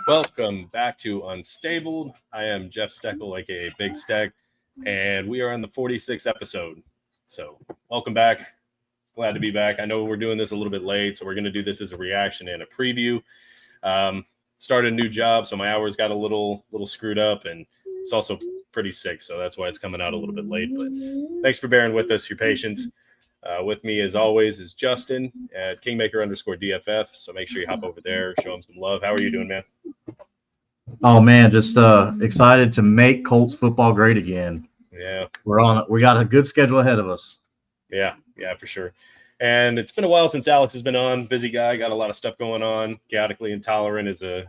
Welcome back to Unstable. I am Jeff AKA Big Steck, and we are on the 46th episode. So, welcome back. Glad to be back. I know we're doing this a little bit late, so we're going to do this as a reaction and a preview. Started a new job, so my hours got a little screwed up, and it's also pretty sick, so that's why it's coming out a little bit late. But thanks for bearing with us, your patience. With me, as always, is Justin at Kingmaker_DFF. So make sure you hop over there, show him some love. How are you doing, man? Oh man, just excited to make Colts football great again. Yeah, we got a good schedule ahead of us. Yeah, for sure. And it's been a while since Alex has been on. Busy guy, got a lot of stuff going on. Chaotically Intolerant is a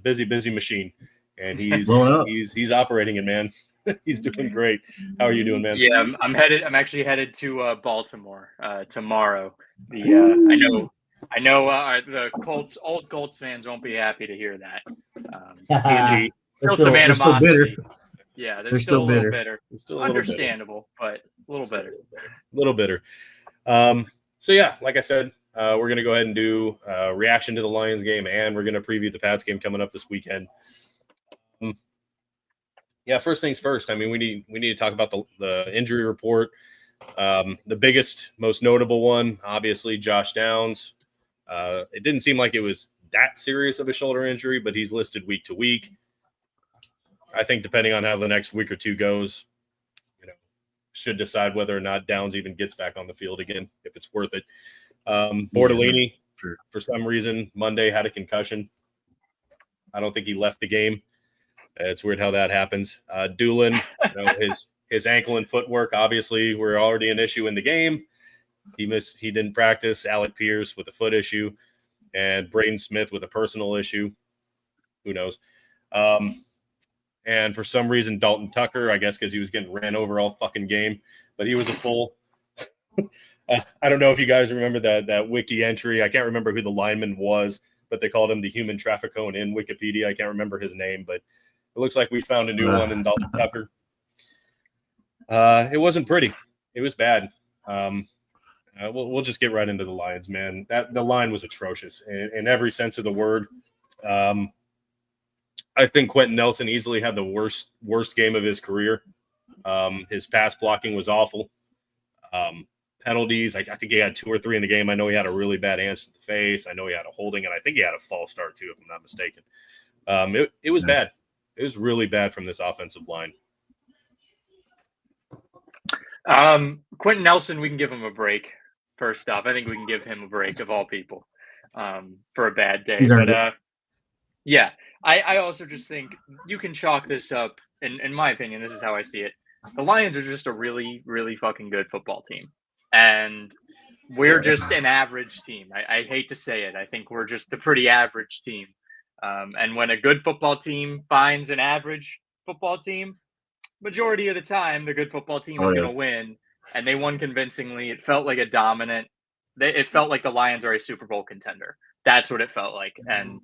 busy machine, and he's operating it, man. He's doing great. How are you doing, man? Yeah, I'm actually headed to Baltimore tomorrow. I know the old Colts fans won't be happy to hear that. Still some animosity. Yeah, they're still a little bitter. Understandable, but a little bitter. A little bitter. So yeah, like I said, we're gonna go ahead and do a reaction to the Lions game, and we're gonna preview the Pats game coming up this weekend. Yeah, first things first. I mean, we need to talk about the injury report. The biggest, most notable one, obviously, Josh Downs. It didn't seem like it was that serious of a shoulder injury, but he's listed week to week. I think depending on how the next week or two goes, should decide whether or not Downs even gets back on the field again, if it's worth it. Bortolini, for some reason, Monday had a concussion. I don't think he left the game. It's weird how that happens. Doolin, his ankle and footwork obviously were already an issue in the game. He didn't practice. Alec Pierce with a foot issue, and Braden Smith with a personal issue. Who knows? And for some reason, Dalton Tucker, I guess because he was getting ran over all fucking game, but he was a full. I don't know if you guys remember that wiki entry. I can't remember who the lineman was, but they called him the human trafficone in Wikipedia. I can't remember his name, but it looks like we found a new one in Dalton Tucker. It wasn't pretty. It was bad. We'll just get right into the Lions, man. The line was atrocious in every sense of the word. I think Quentin Nelson easily had the worst game of his career. His pass blocking was awful. Penalties, I think he had 2 or 3 in the game. I know he had a really bad hands to the face. I know he had a holding, and I think he had a false start too, if I'm not mistaken. It was bad. It was really bad from this offensive line. Quentin Nelson, we can give him a break. First off, I think we can give him a break of all people for a bad day. But yeah, I also just think you can chalk this up. In my opinion, this is how I see it. The Lions are just a really, really fucking good football team, and we're just an average team. I hate to say it. I think we're just a pretty average team. And when a good football team finds an average football team, majority of the time, the good football team is going to win. And they won convincingly. It felt like a dominant. It felt like the Lions are a Super Bowl contender. That's what it felt like. And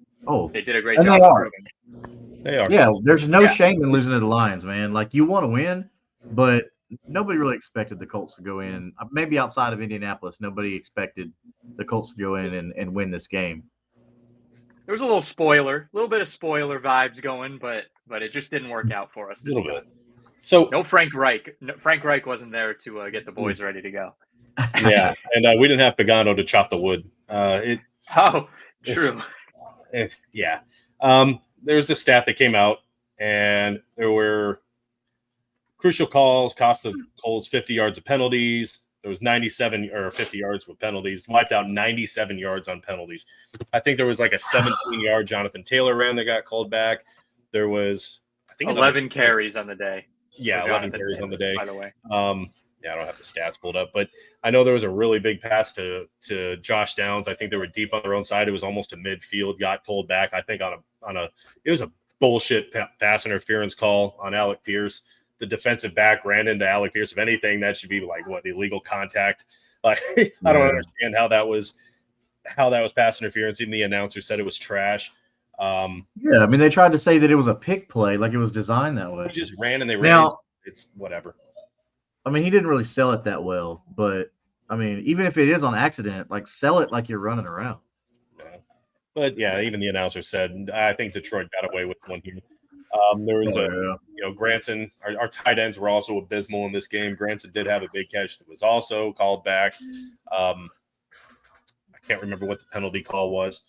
they did a great job of proving it. They are. Yeah, there's no shame in losing to the Lions, man. Like, you want to win, but nobody really expected the Colts to go in. Maybe outside of Indianapolis, nobody expected the Colts to go in and win this game. There was a little bit of spoiler vibes going, but it just didn't work out for us. A little bit. So no Frank Reich. Frank Reich wasn't there to get the boys ready to go. Yeah, and we didn't have Pagano to chop the wood. True. Yeah. There was a stat that came out, and there were crucial calls, cost the Colts 50 yards of penalties. There was 97 or 50 yards with penalties, wiped out 97 yards on penalties. I think there was like a 17-yard Jonathan Taylor ran that got called back. There was, I think, 11 carries on the day. Yeah, 11 carries on the day. By the way. Yeah, I don't have the stats pulled up, but I know there was a really big pass to Josh Downs. I think they were deep on their own side. It was almost a midfield, got pulled back. I think it was a bullshit pass interference call on Alec Pierce. The defensive back ran into Alec Pierce. If anything, that should be like illegal contact. Like, I don't understand how that was pass interference. Even the announcer said it was trash. Yeah, I mean, they tried to say that it was a pick play, like it was designed that way. He just ran and they ran. It's whatever. I mean, he didn't really sell it that well, but I mean, even if it is on accident, like, sell it like you're running around. Yeah. But yeah, even the announcer said, I think Detroit got away with one here. There was Granson, our tight ends were also abysmal in this game. Granson did have a big catch that was also called back. I can't remember what the penalty call was.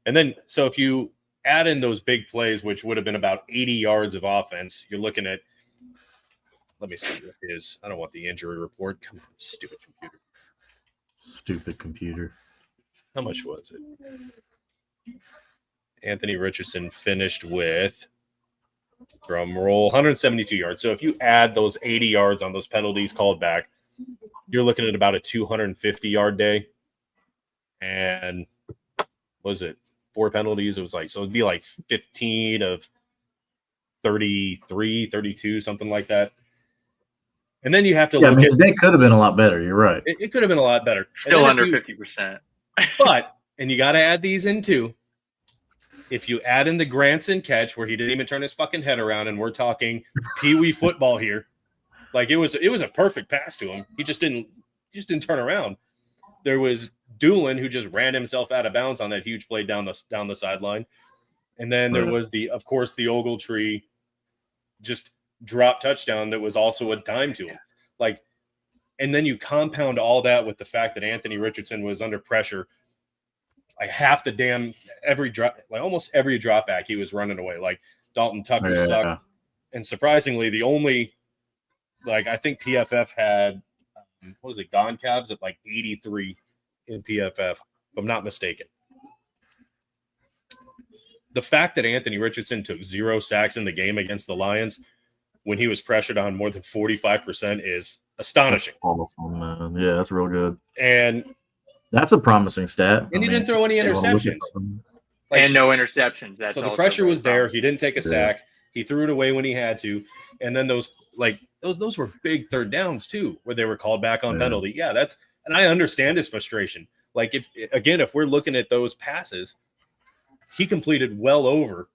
And then, so if you add in those big plays, which would have been about 80 yards of offense, you're looking at, let me see what it is. I don't want the injury report. Come on, stupid computer. Stupid computer. How much was it? Anthony Richardson finished with, drum roll, 172 yards. So if you add those 80 yards on those penalties called back, you're looking at about a 250-yard day. And was it 4 penalties? It was like, so it'd be like 15 of 33, 32, something like that. And then you have to look at, they could have been a lot better. You're right. It could have been a lot better. Still under 50%. But, and you got to add these in too. If you add in the Granson catch where he didn't even turn his fucking head around, and we're talking peewee football here, like it was a perfect pass to him. He just didn't turn around. There was Doolin who just ran himself out of bounds on that huge play down the sideline, and then there was the Ogletree just drop touchdown that was also a dime to him. Like, and then you compound all that with the fact that Anthony Richardson was under pressure. Like half the damn almost every drop back he was running away. Like Dalton Tucker sucked, and surprisingly, the only I think PFF had what was it, Gone Cabs at like 83 in PFF, if I'm not mistaken. The fact that Anthony Richardson took 0 sacks in the game against the Lions when he was pressured on more than 45% is astonishing. Awesome, man. Yeah, that's real good. And that's a promising stat. And he didn't throw any interceptions. And no interceptions. So the pressure was there. He didn't take a sack. He threw it away when he had to. And then those were big third downs too, where they were called back on penalty. Yeah, and I understand his frustration. Like if we're looking at those passes, he completed well over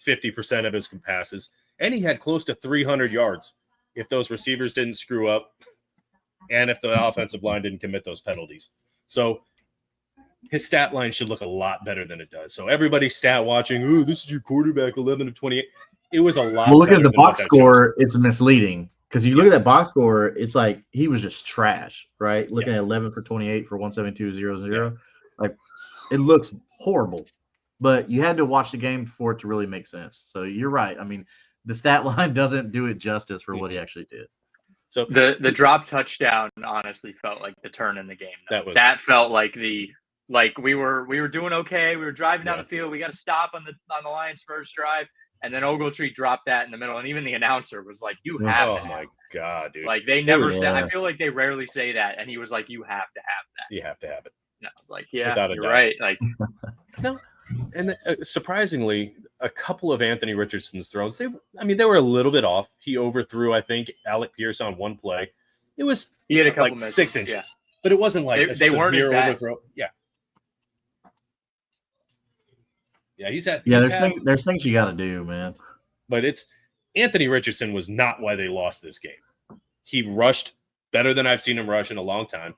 50% of his passes, and he had close to 300 yards if those receivers didn't screw up and if the offensive line didn't commit those penalties. So his stat line should look a lot better than it does. So everybody's stat watching, oh, this is your quarterback, 11 of 28. It was a lot. Well, look at the box score. It's misleading because you look at that box score. It's like he was just trash, right? Looking at 11 for 28 for 172.00. Like it looks horrible, but you had to watch the game for it to really make sense. So you're right. I mean, the stat line doesn't do it justice for what he actually did. So the drop touchdown honestly felt like the turn in the game. That felt like we were doing okay. We were driving down the field. We got to stop on the Lions' first drive, and then Ogletree dropped that in the middle. And even the announcer was like, "You have to." Oh my god, dude! Like they never said. I feel like they rarely say that, and he was like, "You have to have that. You have to have it." No, I was like, yeah, you're right. Like no, and surprisingly, a couple of Anthony Richardson's throws, they were a little bit off. He overthrew, I think, Alec Pierce on one play. He had a couple like 6 inches, but it wasn't like they weren't as bad. Overthrow. Yeah, there's things you got to do, man. But Anthony Richardson was not why they lost this game. He rushed better than I've seen him rush in a long time.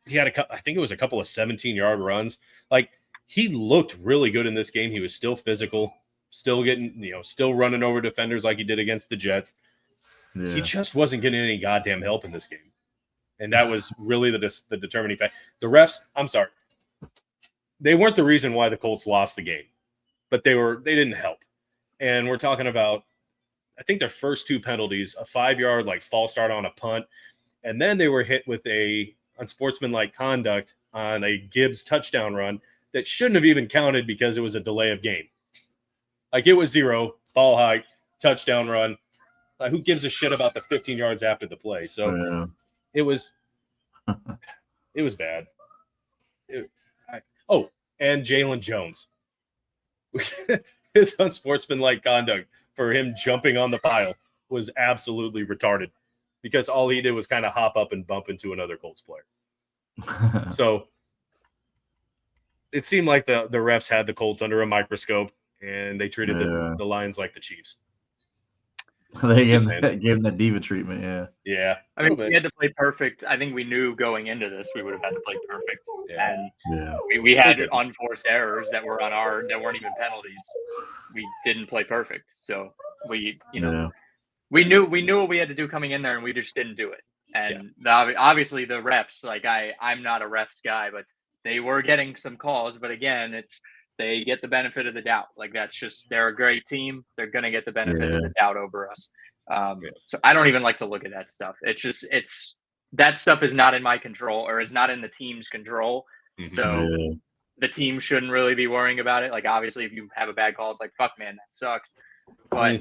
He had I think it was a couple of 17-yard runs. Like he looked really good in this game. He was still physical, still getting, still running over defenders like he did against the Jets. Yeah. He just wasn't getting any goddamn help in this game. And that was really the determining factor. The refs, I'm sorry, they weren't the reason why the Colts lost the game, but they didn't help. And we're talking about, I think their first 2 penalties, a 5-yard false start on a punt, and then they were hit with a unsportsmanlike conduct on a Gibbs touchdown run that shouldn't have even counted because it was a delay of game. Like it was 0, ball high, touchdown run. Who gives a shit about the 15 yards after the play? So it was bad. And Jalen Jones. His unsportsmanlike conduct for him jumping on the pile was absolutely retarded because all he did was kind of hop up and bump into another Colts player. So it seemed like the refs had the Colts under a microscope and they treated the Lions like the Chiefs. They Just gave him that diva treatment. Yeah. Yeah. I mean, we had to play perfect. I think we knew going into this we would have had to play perfect, Yeah. and we had unforced errors that were that weren't even penalties. We didn't play perfect, so we knew what we had to do coming in there, and we just didn't do it. And obviously the refs, like I'm not a refs guy, but they were getting some calls. But again, they get the benefit of the doubt. Like that's just they're a great team. They're gonna get the benefit of the doubt over us. So I don't even like to look at that stuff. It's that stuff is not in my control or is not in the team's control. So the team shouldn't really be worrying about it. Like obviously if you have a bad call, it's like, fuck man, that sucks. But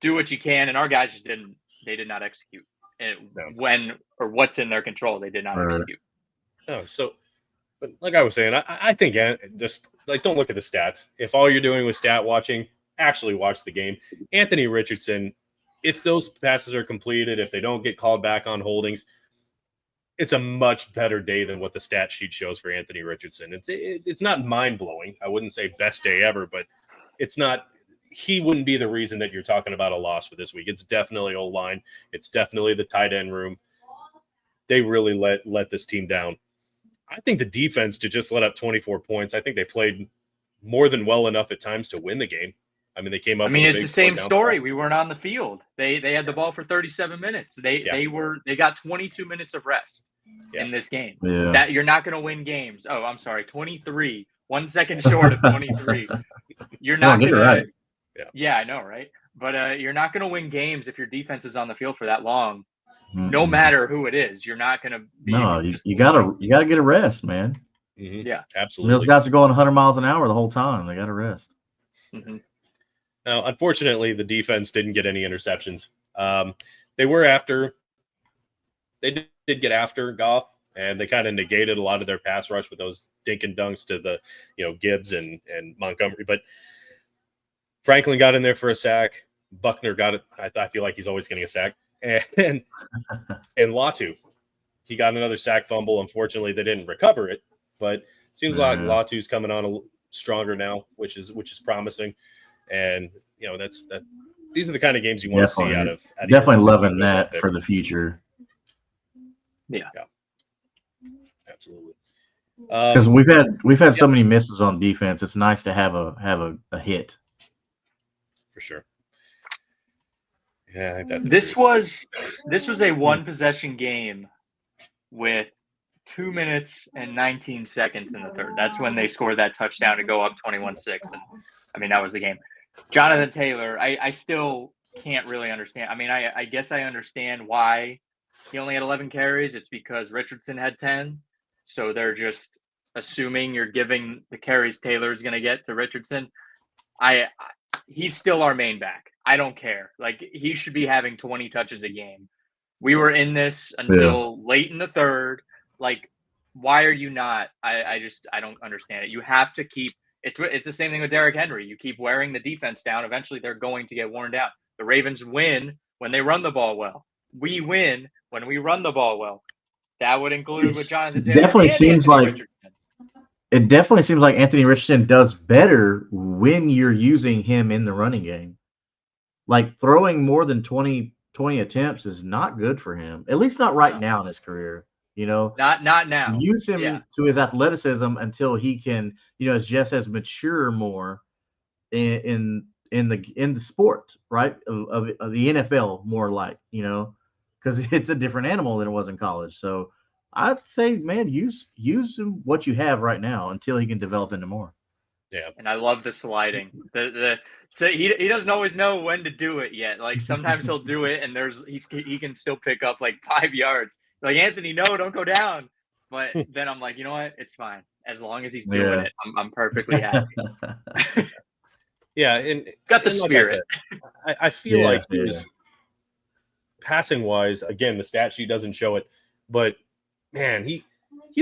do what you can. And our guys just they did not execute. And when or what's in their control, they did not execute. Oh, so but like I was saying, I think just like don't look at the stats. If all you're doing was stat watching, actually watch the game. Anthony Richardson, if those passes are completed, if they don't get called back on holdings, it's a much better day than what the stat sheet shows for Anthony Richardson. It's not mind-blowing. I wouldn't say best day ever, but it's not – he wouldn't be the reason that you're talking about a loss for this week. It's definitely O-line. It's definitely the tight end room. They really let this team down. I think the defense to just let up 24 points, I think they played more than well enough at times to win the game. I mean, they came up. I mean, it's the same story. We weren't on the field. They had the ball for 37 minutes. They got 22 minutes of rest in this game. Yeah. That you're not going to win games. Oh, I'm sorry, 23. 1 second short of 23. You're not going right. to. Yeah, I know, right? But you're not going to win games if your defense is on the field for that long. No matter who it is, you're not going to be. No, you gotta get a rest, man. Yeah, absolutely. Those guys are going 100 miles an hour the whole time. They got to rest. Now, unfortunately, the defense didn't get any interceptions. They did get after Goff, and they kind of negated a lot of their pass rush with those dink and dunks to the Gibbs and Montgomery. But Franklin got in there for a sack. Buckner got it. I feel like he's always getting a sack. And Latu, he got another sack fumble. Unfortunately, they didn't recover it, but it seems like Latu's coming on a little stronger now, which is promising. And these are the kind of games you want to see out of definitely loving that for the future. Yeah, absolutely. Because we've had so many misses on defense. It's nice to have a hit. For sure. Yeah, I think this was a one possession game with 2 minutes and 19 seconds in the third. That's when they scored that touchdown to go up 21-6. And I mean, that was the game. Jonathan Taylor, I still can't really understand. I mean, I guess I understand why he only had 11 carries. It's because Richardson had 10. So they're just assuming you're giving the carries Taylor's going to get to Richardson. He's still our main back. I don't care. Like, he should be having 20 touches a game. We were in this until late in the third. Like, why are you not? I don't understand it. You have to keep it's the same thing with Derrick Henry. You keep wearing the defense down. Eventually they're going to get worn down. The Ravens win when they run the ball well. We win when we run the ball well. That would include with Jonathan Taylor. It definitely seems like Anthony Richardson does better when you're using him in the running game. Like, throwing more than 20 attempts is not good for him. At least not right now in his career. Not now. Use him to his athleticism until he can, as Jeff says, mature more in the sport, right? Of the NFL, more like, because it's a different animal than it was in college. So I'd say, man, use what you have right now until he can develop into more. Yeah, and I love the sliding. So he doesn't always know when to do it yet. Like, sometimes he'll do it, and he can still pick up like 5 yards. Like, Anthony, no, don't go down. But then I'm like, you know what? It's fine as long as he's doing it. I'm perfectly happy. Yeah, and got the spirit. Like I feel like he was passing wise. Again, the stat sheet doesn't show it, but man, he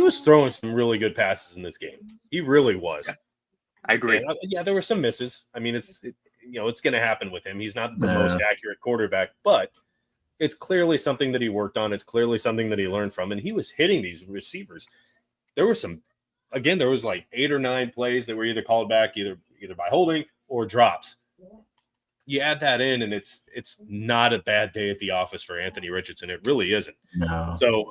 was throwing some really good passes in this game. He really was. Yeah. I agree. And, there were some misses. I mean, it's going to happen with him. He's not the most accurate quarterback, but it's clearly something that he worked on. It's clearly something that he learned from, and he was hitting these receivers. There was like 8 or 9 plays that were either called back, either by holding or drops. you add that in, and it's not a bad day at the office for Anthony Richardson. It really isn't. No. So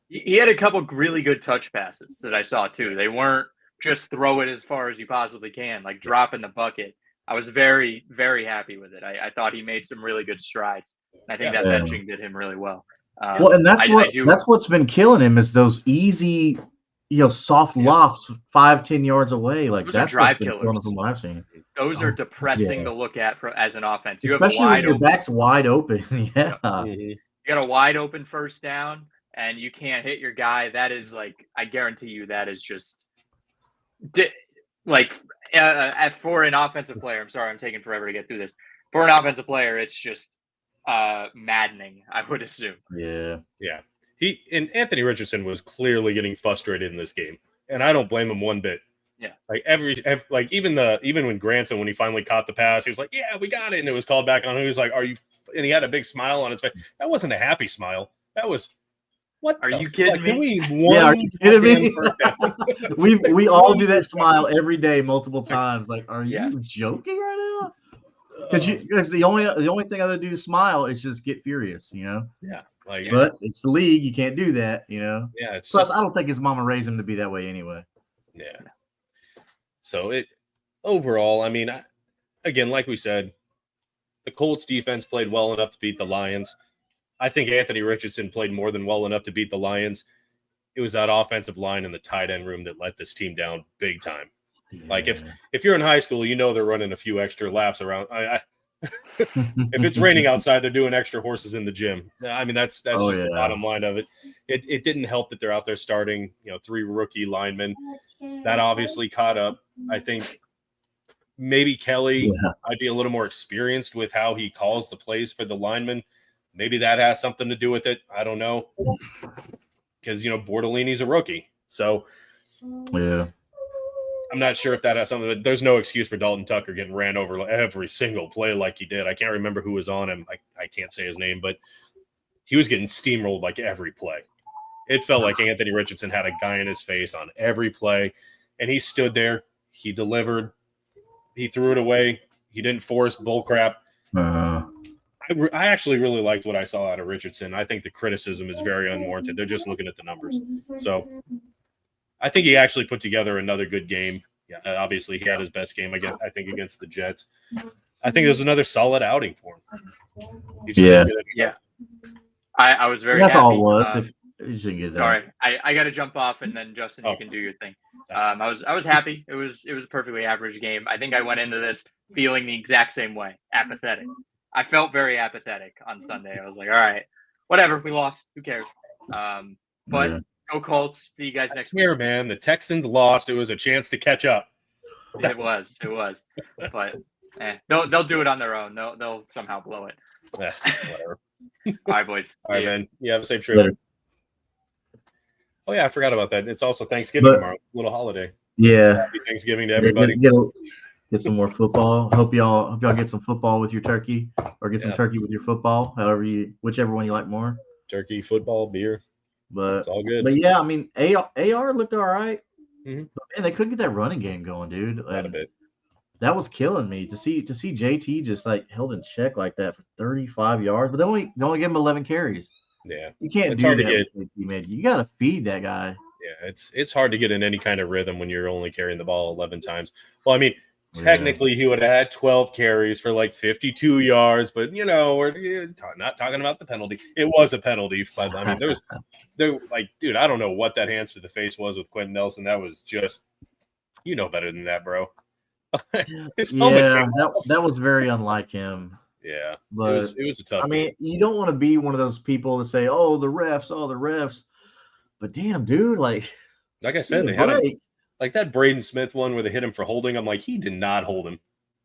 he had a couple really good touch passes that I saw too. They weren't just throw it as far as you possibly can, like drop in the bucket. I was very, very happy with it. I thought he made some really good strides. I think that benching did him really well. Well, and that's what's been killing him is those easy, soft lofts 5-10 yards away. Like those that's drive what's been killing him from what I've seen. Those are depressing to look at as an offense. You Especially have a wide when your back's wide open. Yeah. You got a wide open first down, and you can't hit your guy. That is like, I guarantee you, that is just like for an offensive player. I'm sorry, I'm taking forever to get through this. For an offensive player, it's just maddening, I would assume. Yeah. And Anthony Richardson was clearly getting frustrated in this game, and I don't blame him one bit. Yeah, like even when Granson, when he finally caught the pass, he was like, "Yeah, we got it," and it was called back on him. He was like, "Are you?" And he had a big smile on his face. That wasn't a happy smile. That was, what? Are you kidding me? Can we are you kidding me? we all do that smile every day, multiple times. Like, are you joking right now? Because the only thing I do to smile is just get furious, Yeah. But it's the league. You can't do that, Yeah. It's plus I don't think his mama raised him to be that way anyway. Yeah. So overall, I mean, again, like we said, the Colts defense played well enough to beat the Lions. I think Anthony Richardson played more than well enough to beat the Lions. It was that offensive line and the tight end room that let this team down big time. Yeah. Like if you're in high school, they're running a few extra laps around. If it's raining outside, they're doing extra horses in the gym. I mean, that's just the bottom line of it. It didn't help that they're out there starting, 3 rookie linemen. That obviously caught up. I think maybe Kelly might be a little more experienced with how he calls the plays for the linemen. Maybe that has something to do with it. I don't know. Because, Bordolini's a rookie. So, yeah. I'm not sure if that has something, but there's no excuse for Dalton Tucker getting ran over every single play like he did. I can't remember who was on him. I can't say his name, but he was getting steamrolled like every play. It felt like Anthony Richardson had a guy in his face on every play, and he stood there. He delivered. He threw it away. He didn't force bull crap. I actually really liked what I saw out of Richardson. I think the criticism is very unwarranted. They're just looking at the numbers. So I think he actually put together another good game. Yeah, obviously he had his best game against the Jets. I think it was another solid outing for him. Yeah. I was very That's happy. all it was. You should get that. Sorry, I got to jump off, and then Justin, you can do your thing. I was happy. It was a perfectly average game. I think I went into this feeling the exact same way, apathetic. I felt very apathetic on Sunday. I was like, all right, whatever, we lost. Who cares? But go Colts. See you guys next week. Here, man, the Texans lost. It was a chance to catch up. It was. But they'll do it on their own. They'll somehow blow it. Whatever. All right, boys. All right, man. You have a safe trip. Oh yeah, I forgot about that. It's also Thanksgiving tomorrow. Little holiday. Yeah. Happy Thanksgiving to everybody. Get some more football. Hope y'all get some football with your turkey, or get some turkey with your football. Whichever one you like more. Turkey, football, beer. But it's all good. But yeah, I mean, AR looked all right. Mm-hmm. But man, they couldn't get that running game going, dude. A bit. That was killing me to see JT just like held in check like that for 35 yards, but they only gave him 11 carries. Yeah, you can't do that. You got to feed that guy. Yeah, it's hard to get in any kind of rhythm when you're only carrying the ball 11 times. Well, I mean, technically he would have had 12 carries for like 52 yards, but we're not talking about the penalty. It was a penalty, but I mean, there like, dude, I don't know what that hands to the face was with Quentin Nelson. That was just, better than that, bro. That was very unlike him. Yeah, but it was a tough. I mean, you don't want to be one of those people that say, "Oh, the refs." But damn, dude, like I said, they had like that Braden Smith one where they hit him for holding. I'm like, he did not hold him.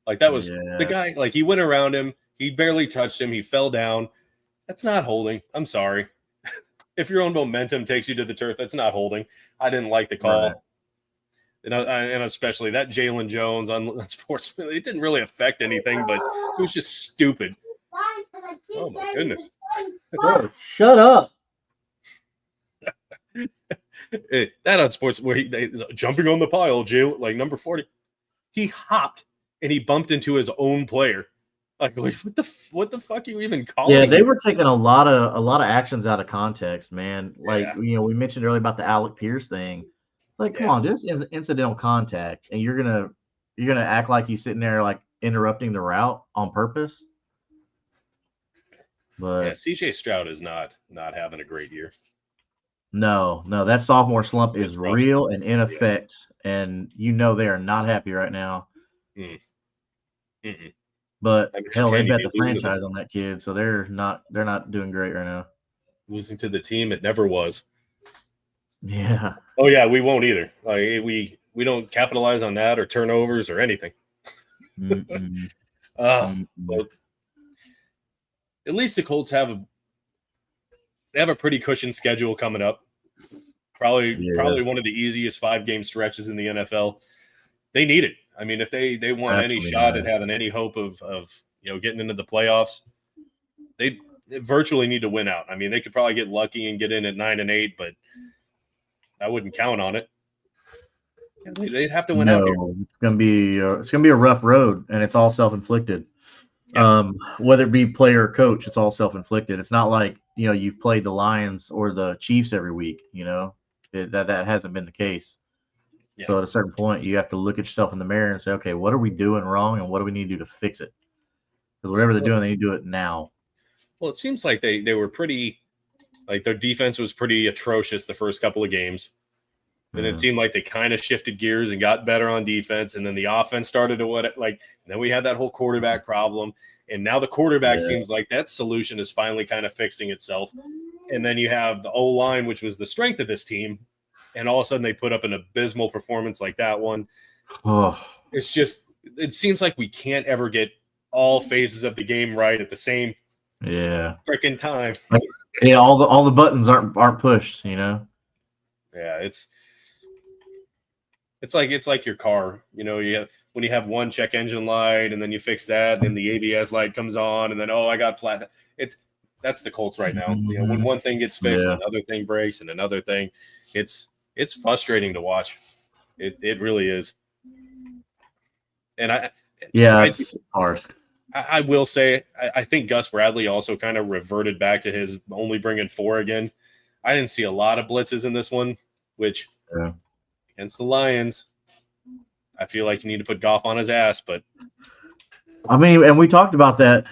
Like that was the guy. Like he went around him, he barely touched him, he fell down. That's not holding. I'm sorry. If your own momentum takes you to the turf, that's not holding. I didn't like the call. Right. And especially that Jalen Jones on sports, it didn't really affect anything, but it was just stupid. Oh my goodness! Bro, shut up! That on sports where they jumping on the pile, like number 40, he hopped and he bumped into his own player. Like, what the fuck are you even calling? Yeah, they were taking a lot of actions out of context, man. Like Yeah. we mentioned earlier about the Alec Pierce thing. Like, come Yeah. on, just incidental contact, and you're gonna act like he's sitting there like interrupting the route on purpose. But Yeah, CJ Stroud is not having a great year. no, that sophomore slump It's is rough. real and in effect, and they are not happy right now. Mm-mm. But I mean, hell, they can you bet be the franchise on that kid, so they're not doing great right now. losing to the team it never was? Yeah. Oh yeah, we won't either. Like we don't capitalize on that or turnovers or anything. But at least the Colts have a pretty cushioned schedule coming up. Probably one of the easiest 5-game stretches in the NFL. They need it. I mean, if they want any shot at having any hope of getting into the playoffs, they virtually need to win out. I mean, they could probably get lucky and get in at 9-8, but I wouldn't count on it. They'd have to win out here. It's gonna be a rough road, and it's all self-inflicted. Yeah. Whether it be player or coach, it's all self-inflicted. It's not like you've played the Lions or the Chiefs every week. That hasn't been the case. Yeah. So at a certain point, you have to look at yourself in the mirror and say, okay, what are we doing wrong, and what do we need to do to fix it? Because whatever they're doing, they need to do it now. Well, it seems like they were pretty, like their defense was pretty atrocious the first couple of games. And it seemed like they kind of shifted gears and got better on defense. And then the offense started to then we had that whole quarterback problem. And now the quarterback seems like that solution is finally kind of fixing itself. And then you have the O-line, which was the strength of this team. And all of a sudden they put up an abysmal performance like that one. Oh. It's just, it seems like we can't ever get all phases of the game right at the same freaking time. Yeah, all the buttons aren't pushed, Yeah, it's like your car. When you have one check engine light and then you fix that, and the ABS light comes on, and then I got flat. That's the Colts right now. When one thing gets fixed, another thing breaks, and another thing. It's frustrating to watch. It really is. And it's hard. I will say I think Gus Bradley also kind of reverted back to his only bringing 4 again. I didn't see a lot of blitzes in this one, which against the Lions, I feel like you need to put Goff on his ass. But I mean, and we talked about that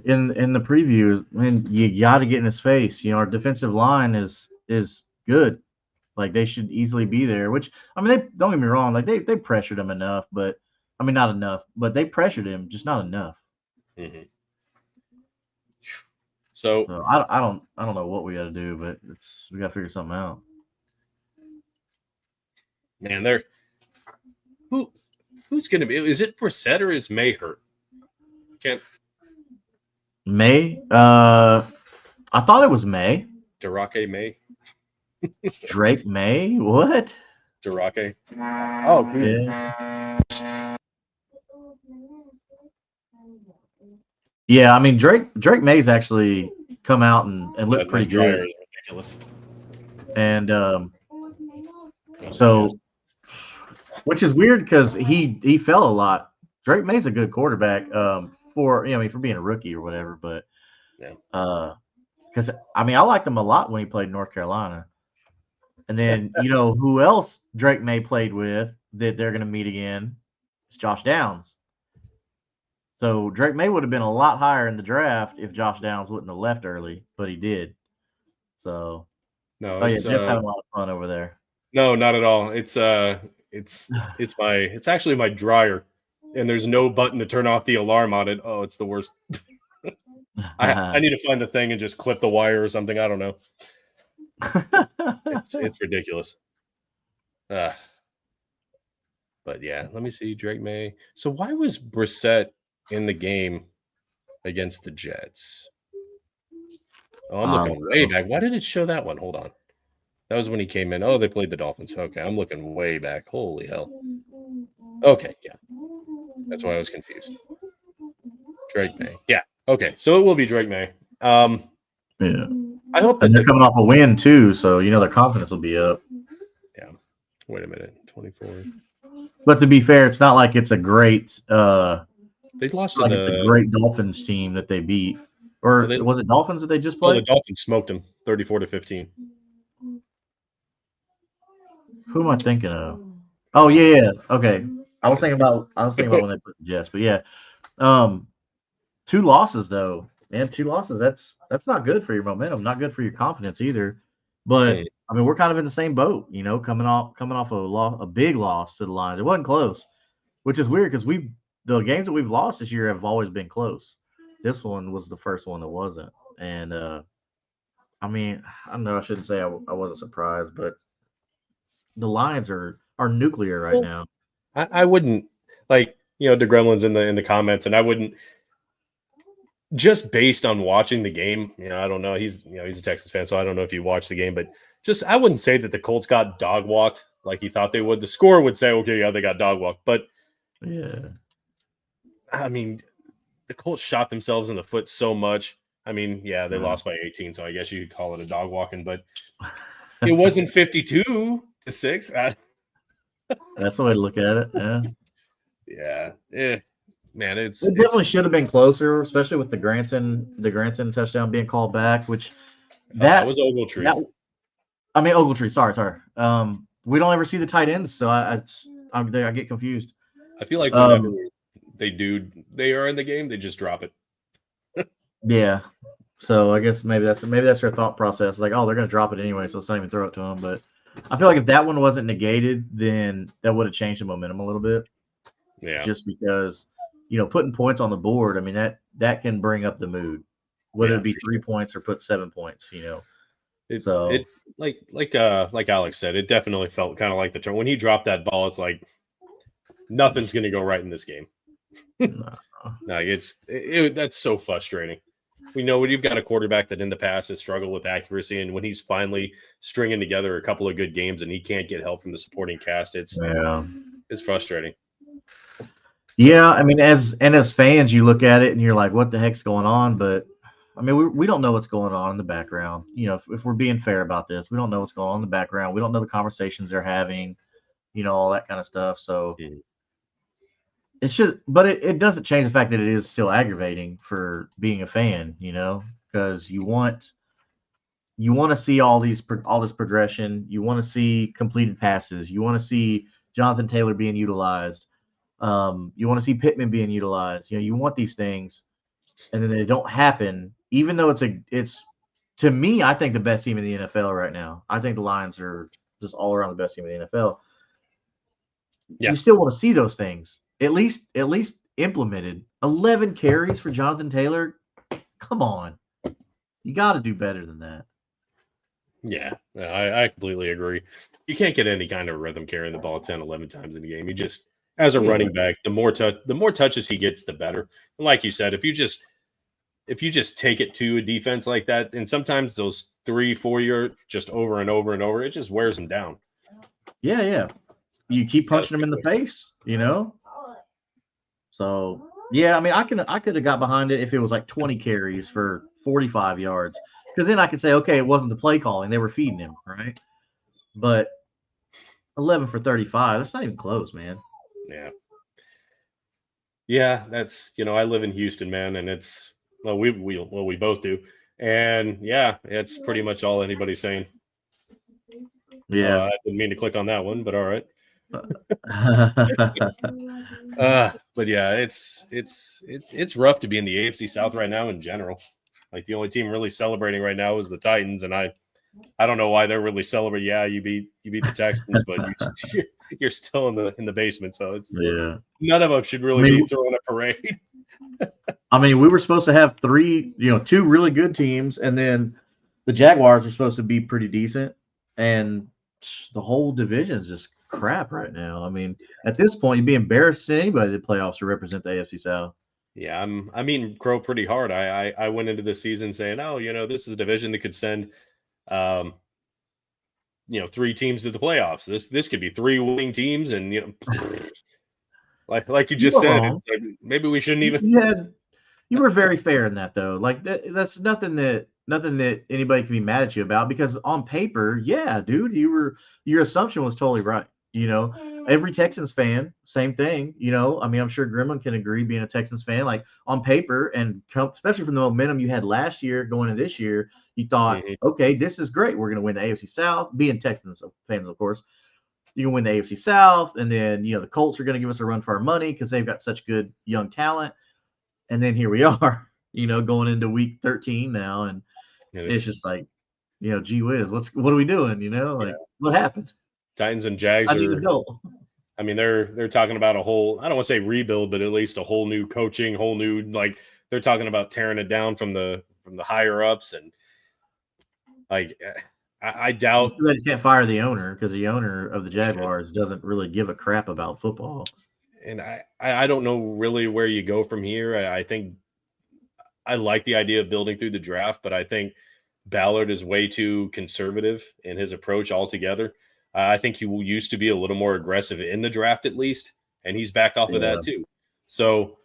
in the preview. I mean, you got to get in his face. Our defensive line is good. Like they should easily be there. Which I mean, they don't get me wrong. Like they pressured him enough, but I mean not enough. But they pressured him, just not enough. Mm-hmm. So I don't know what we got to do, but we got to figure something out. Man, who's going to be? Is it Brissett or is May hurt? May? I thought it was May. Derake May. Drake May? What? Derake. Oh, yeah. Yeah, I mean Drake May's actually come out and looked pretty good. Ridiculous. And so, which is weird because he fell a lot. Drake May's a good quarterback for being a rookie or whatever, but because I mean I liked him a lot when he played in North Carolina. And then who else Drake May played with that they're going to meet again? It's Josh Downs. So Drake May would have been a lot higher in the draft if Josh Downs wouldn't have left early, but he did. So Jeff's having a lot of fun over there. No, not at all. It's actually my dryer, and there's no button to turn off the alarm on it. Oh, it's the worst. I need to find the thing and just clip the wire or something. I don't know. It's ridiculous. But yeah, let me see. Drake May. So why was Brissett in the game against the Jets? Oh, I'm looking way back. Why did it show that one? Hold on. That was when he came in. Oh, they played the Dolphins. Okay, I'm looking way back. Holy hell. Okay, yeah. That's why I was confused. Drake May. Yeah. Okay, so it will be Drake May. Yeah. I hope that they're coming off a win too, so their confidence will be up. Yeah. Wait a minute. 24. But to be fair, it's not like it's a great they They lost to Like it's a great Dolphins team that they beat. Or was it Dolphins that they just Oh, played? the Dolphins smoked them 34-15. Who am I thinking of? Oh yeah. Okay. I was thinking about when they put the Jets, but yeah. 2 losses though. Man, 2 losses. That's not good for your momentum, not good for your confidence either. But I mean, we're kind of in the same boat, you know, coming off a big loss to the Lions. It wasn't close, which is weird because the games that we've lost this year have always been close. This one was the first one that wasn't. And I mean, I know I shouldn't say I wasn't surprised, but the Lions are nuclear right now. I wouldn't like, you know, the Gremlins in the comments, and I wouldn't, just based on watching the game, you know, I don't know. He's a Texas fan, so I don't know if he watched the game, but just I wouldn't say that the Colts got dog walked like he thought they would. The score would say, okay, yeah, they got dog walked, but yeah, I mean, the Colts shot themselves in the foot so much. I mean, yeah, they lost by 18, so I guess you could call it a dog walking, but it wasn't 52-6. That's the way to look at it. Yeah. Yeah. Man, it definitely should have been closer, especially with the Granson touchdown being called back, which that was Ogletree. Ogletree. Sorry. We don't ever see the tight ends, so I get confused. I feel like whenever they are in the game, they just drop it. Yeah. So I guess maybe that's their thought process. Like, oh, they're gonna drop it anyway, so let's not even throw it to them. But I feel like if that one wasn't negated, then that would have changed the momentum a little bit. Yeah. Just because, you know, putting points on the board, I mean, that can bring up the mood, whether it be 3 points or put 7 points, you know. It like Alex said, it definitely felt kind of like the turn when he dropped that ball. It's like nothing's going to go right in this game. No, that's so frustrating. We know when you've got a quarterback that in the past has struggled with accuracy, and when he's finally stringing together a couple of good games and he can't get help from the supporting cast, it's frustrating. Yeah, I mean, as fans, you look at it and you're like, "What the heck's going on?" But I mean, we don't know what's going on in the background. You know, if we're being fair about this, we don't know what's going on in the background. We don't know the conversations they're having, you know, all that kind of stuff. So it doesn't change the fact that it is still aggravating for being a fan, you know, because you want to see all this progression. You want to see completed passes. You want to see Jonathan Taylor being utilized. You want to see Pittman being utilized. You know, you want these things, and then they don't happen. Even though it's to me, I think the best team in the NFL right now. I think the Lions are just all around the best team in the NFL. Yeah. You still want to see those things at least implemented. 11 carries for Jonathan Taylor. Come on, you got to do better than that. Yeah, I completely agree. You can't get any kind of rhythm carrying the ball 10, 11 times in the game. You just, as a running back, the more touches he gets, the better. And like you said, if you just take it to a defense like that, and sometimes those 3-4 yards just over and over and over, it just wears them down. Yeah. You keep punching them in the face, you know. So yeah, I mean, I could have got behind it if it was like 20 carries for 45 yards, because then I could say, okay, it wasn't the play calling; they were feeding him, right? But 11 for 35, that's not even close, man. Yeah, that's, you know, I live in Houston, man, and it's we both do, and yeah, it's pretty much all anybody's saying. Yeah, I didn't mean to click on that one, but all right. But yeah, it's rough to be in the AFC South right now in general. Like the only team really celebrating right now is the Titans, and I don't know why they're really celebrating. Yeah, you beat the Texans, but you're still in the basement, so it's none of them should really be throwing a parade. I mean, we were supposed to have 2 really good teams, and then the Jaguars are supposed to be pretty decent, and the whole division is just crap right now. I mean, at this point, you'd be embarrassed to anybody that playoffs to represent the AFC South. Yeah, I mean, crow pretty hard. I went into the season saying, oh, you know, this is a division that could send, 3 teams to the playoffs. This could be 3 winning teams, and you know, like you just said, it's like, maybe we shouldn't even. You were very fair in that, though. Like that's nothing that anybody can be mad at you about, because on paper, yeah, dude, your assumption was totally right. You know, every Texans fan, same thing. You know, I mean, I'm sure Gremlin can agree. Being a Texans fan, like on paper, and especially from the momentum you had last year going into this year, you thought, okay, this is great. We're going to win the AFC South. Being Texans fans, of course, you can win the AFC South, and then the Colts are going to give us a run for our money because they've got such good young talent. And then here we are, going into week 13 now, and it's just like, gee whiz, what are we doing? What happened? Titans and Jags I need to know. I mean, they're talking about a whole, I don't want to say rebuild, but at least a whole new coaching, whole new, like, they're talking about tearing it down from the higher ups, and like I doubt you can't fire the owner, because the owner of the Jaguars doesn't really give a crap about football. And I don't know really where you go from here. I think I like the idea of building through the draft, but I think Ballard is way too conservative in his approach altogether. I think he used to be a little more aggressive in the draft, at least, and he's backed off of that too. So,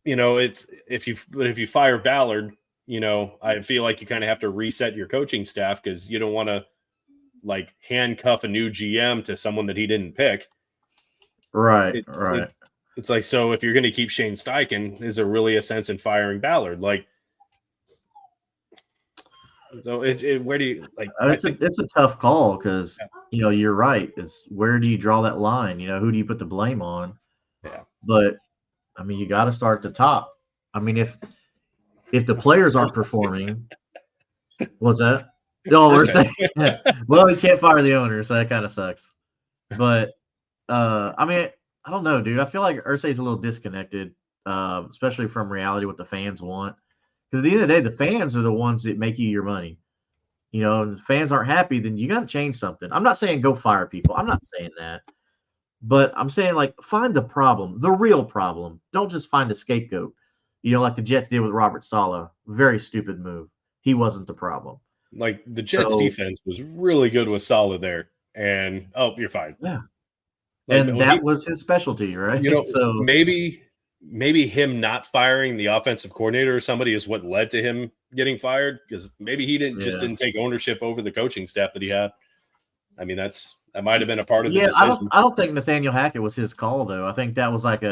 it's if you fire Ballard, I feel like you kind of have to reset your coaching staff, because you don't want to like handcuff a new GM to someone that he didn't pick. Right. It's like, so if you're going to keep Shane Steichen, is there really a sense in firing Ballard? Like, so where do you like? It's a tough call, because you're right. It's where do you draw that line? Who do you put the blame on? Yeah. But I mean, you got to start at the top. I mean, if the players aren't performing, what's that? No, we're saying, well, you can't fire the owner, so that kind of sucks. But I mean, I don't know, dude. I feel like Irsay's a little disconnected, especially from reality, what the fans want. Because at the end of the day, the fans are the ones that make you your money. If the fans aren't happy, then you got to change something. I'm not saying go fire people. I'm not saying that. But I'm saying, like, find the problem, the real problem. Don't just find a scapegoat. Like the Jets did with Robert Saleh. Very stupid move. He wasn't the problem. Like, the Jets defense was really good with Saleh there. And, you're fine. Yeah. Like, and that was his specialty, right? So maybe him not firing the offensive coordinator or somebody is what led to him getting fired, because maybe he didn't take ownership over the coaching staff that he had. I mean, that might have been a part of the decision. I don't think Nathaniel Hackett was his call, though. I think that was like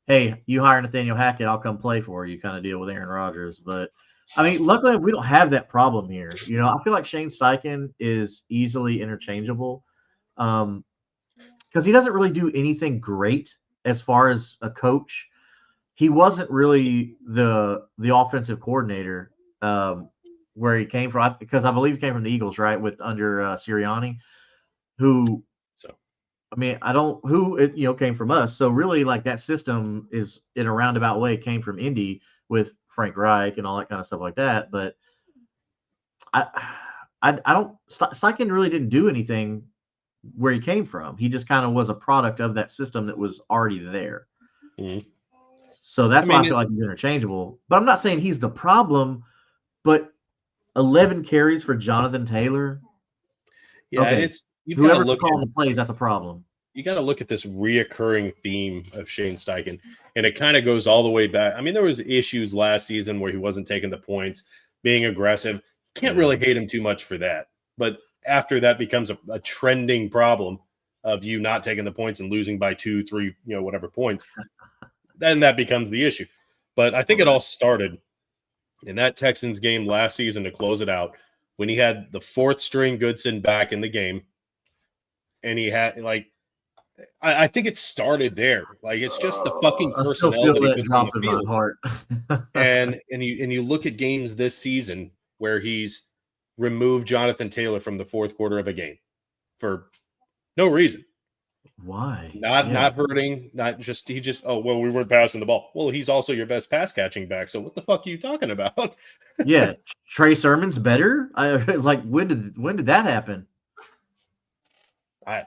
hey, you hire Nathaniel Hackett, I'll come play for you kind of deal with Aaron Rodgers. But I mean, luckily we don't have that problem here. I feel like Shane Steichen is easily interchangeable, because he doesn't really do anything great as far as a coach. He wasn't really the offensive coordinator where he came from, because I believe he came from the Eagles, right, under Sirianni, who came from us. So really, like, that system is, in a roundabout way, came from Indy with Frank Reich and all that kind of stuff like that. But Steichen really didn't do anything where he came from. He just kind of was a product of that system that was already there. Mm-hmm. So that's why I feel like he's interchangeable. But I'm not saying he's the problem, but 11 carries for Jonathan Taylor. Yeah, okay. Whoever's calling the plays, that's a problem. You got to look at this reoccurring theme of Shane Steichen, and it kind of goes all the way back. I mean, there was issues last season where he wasn't taking the points, being aggressive. Can't really hate him too much for that. But after that becomes a trending problem of you not taking the points and losing by 2, 3, whatever points, then that becomes the issue. But I think it all started in that Texans game last season to close it out, when he had the fourth string Goodson back in the game. And he had, like, I think it started there. Like, it's just the fucking personnel that he puts on the field. Heart. and you look at games this season where he's removed Jonathan Taylor from the fourth quarter of a game for no reason. Why? Not hurting, we weren't passing the ball. Well, he's also your best pass catching back. So what the fuck are you talking about? Yeah, Trey Sermon's better. When did that happen? I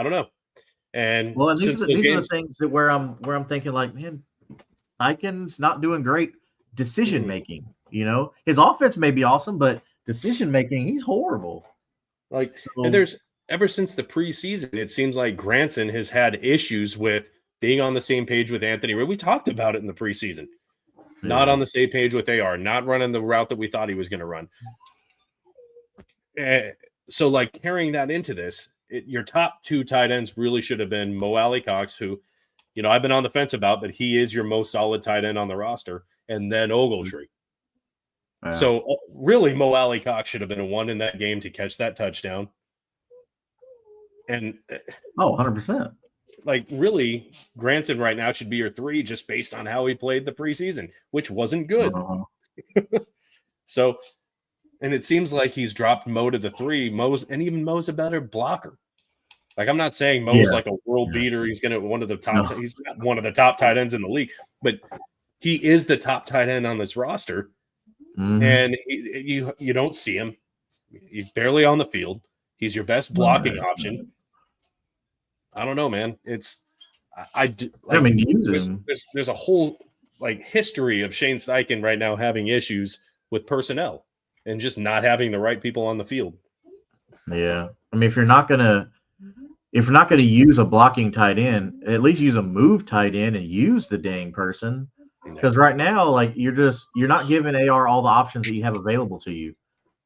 don't know. And these are the things that where I'm thinking, like, man, Steichen's not doing great decision making. His offense may be awesome, but decision making, he's horrible. Like, and there's, ever since the preseason, it seems like Granson has had issues with being on the same page with Anthony. We talked about it in the preseason. Not on the same page with AR, not running the route that we thought he was going to run. So, like, carrying that into this, your top 2 tight ends really should have been Mo Alley Cox, who, I've been on the fence about, but he is your most solid tight end on the roster, and then Ogletree. Yeah. So really, Mo Alley Cox should have been a one in that game to catch that touchdown. And 100%. Like, really, Granson right now should be your 3 just based on how he played the preseason, which wasn't good. So, and it seems like he's dropped Mo to the 3. Mo's a better blocker. Like, I'm not saying Mo's like a world beater. He's he's not one of the top tight ends in the league, but he is the top tight end on this roster. And you don't see him. He's barely on the field. He's your best blocking option. I don't know, man. It's there's a whole history of Shane Steichen right now having issues with personnel and just not having the right people on the field. Yeah, I mean, if you're not gonna use a blocking tight end, at least use a move tight end and use the dang person. Because right now, you're not giving AR all the options that you have available to you,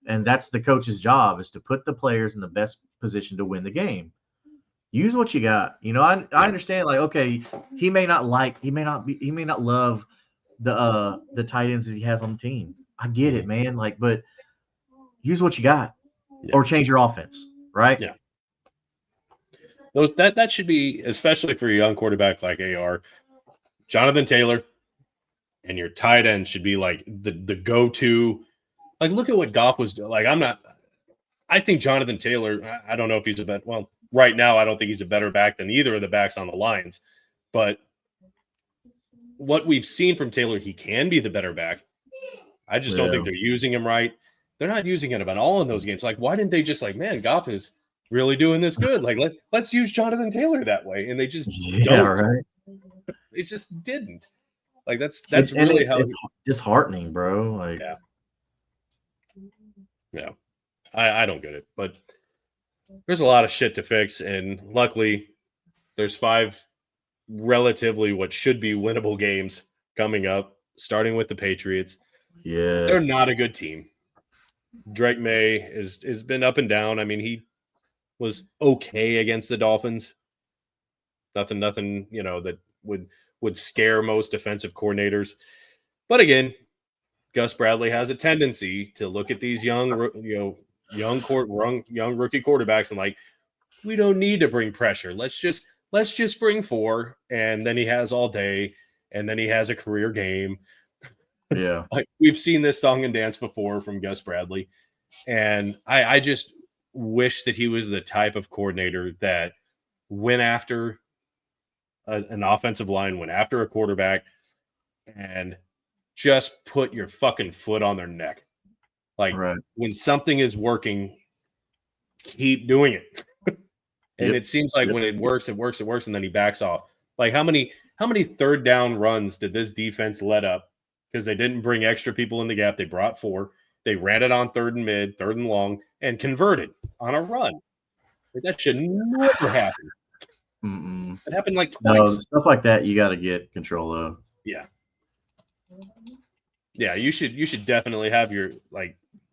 and that's the coach's job, is to put the players in the best position to win the game. Use what you got. I understand. Okay, he may not love the tight ends that he has on the team. I get it, man. But use what you got, or change your offense. Right? Yeah. That should be, especially for a young quarterback like AR, Jonathan Taylor, and your tight end should be the go-to. Look at what Goff was doing. I think Jonathan Taylor, I don't know if he's right now, I don't think he's a better back than either of the backs on the Lions. But what we've seen from Taylor, he can be the better back. I just don't think they're using him right. They're not using him at all in those games. Why didn't they just man, Goff is really doing this good. Let's use Jonathan Taylor that way. And they just don't. Right? It just didn't. That's really how it's disheartening, bro. Yeah. I don't get it, but there's a lot of shit to fix, and luckily there's 5 relatively what should be winnable games coming up, starting with the Patriots. Yeah. They're not a good team. Drake May has been up and down. I mean, he was okay against the Dolphins. Nothing, that would scare most defensive coordinators. But again, Gus Bradley has a tendency to look at these young rookie quarterbacks and we don't need to bring pressure. Let's just bring 4, and then he has all day, and then he has a career game. Yeah, we've seen this song and dance before from Gus Bradley, and I just wish that he was the type of coordinator that went after an offensive line, went after a quarterback, and just put your fucking foot on their neck. When something is working, keep doing it. And it seems like when it works, and then he backs off. How many third down runs did this defense let up because they didn't bring extra people in the gap? They brought 4. They ran it on 3rd and mid, 3rd and long, and converted on a run. That should never happen. It happened twice. No, stuff like that you got to get control of. Yeah. Yeah, you should definitely have your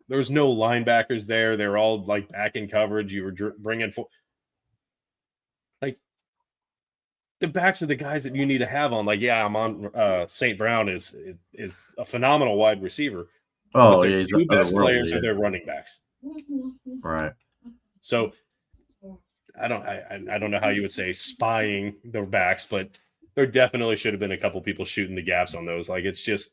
there's no linebackers there. They're all back in coverage. You were bringing 4. The backs of the guys that you need to have on. I'm on St. Brown is a phenomenal wide receiver. Oh, yeah, he's the 2 best players are their running backs. Right. So I don't know how you would say spying their backs, but there definitely should have been a couple people shooting the gaps on those. It's just.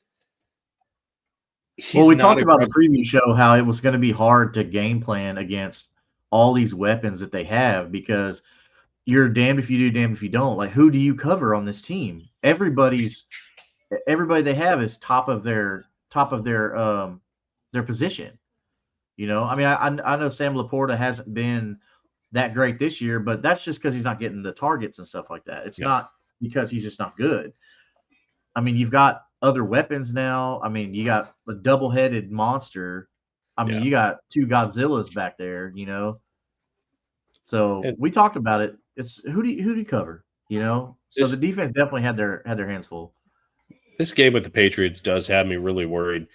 Well, we talked about in the preview show how it was going to be hard to game plan against all these weapons that they have, because you're damned if you do, damned if you don't. Who do you cover on this team? Everybody they have is top of their position. I mean, I know Sam Laporta hasn't been that great this year, but that's just because he's not getting the targets and stuff like that. It's not because he's just not good. I mean, you've got other weapons now. I mean, you got a double-headed monster. I mean, you got 2 Godzillas back there, So we talked about it. It's who do you cover? So the defense definitely had their hands full. This game with the Patriots does have me really worried.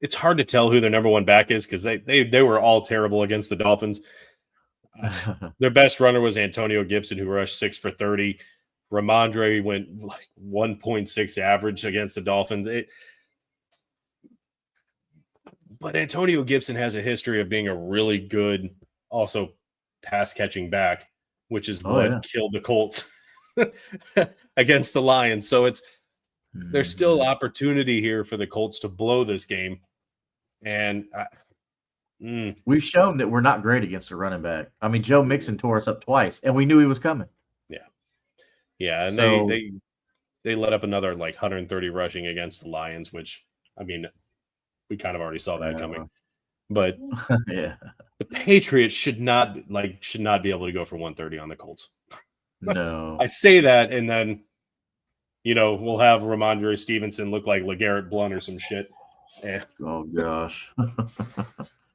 it's hard to tell who their number one back is because they were all terrible against the Dolphins. Their best runner was Antonio Gibson, who rushed 6 for 30. Ramondre went like 1.6 average against the Dolphins. But Antonio Gibson has a history of being a really good, also pass-catching back, which is what killed the Colts against the Lions. So there's still opportunity here for the Colts to blow this game. And we've shown that we're not great against a running back. I mean, Joe Mixon tore us up twice, and we knew he was coming. Yeah, and so, they let up another like 130 rushing against the Lions, which, I mean, we kind of already saw that coming. But the Patriots should not be able to go for 130 on the Colts. No. I say that, and then, we'll have Ramondre Stevenson look like LeGarrette Blount or some shit. Oh gosh.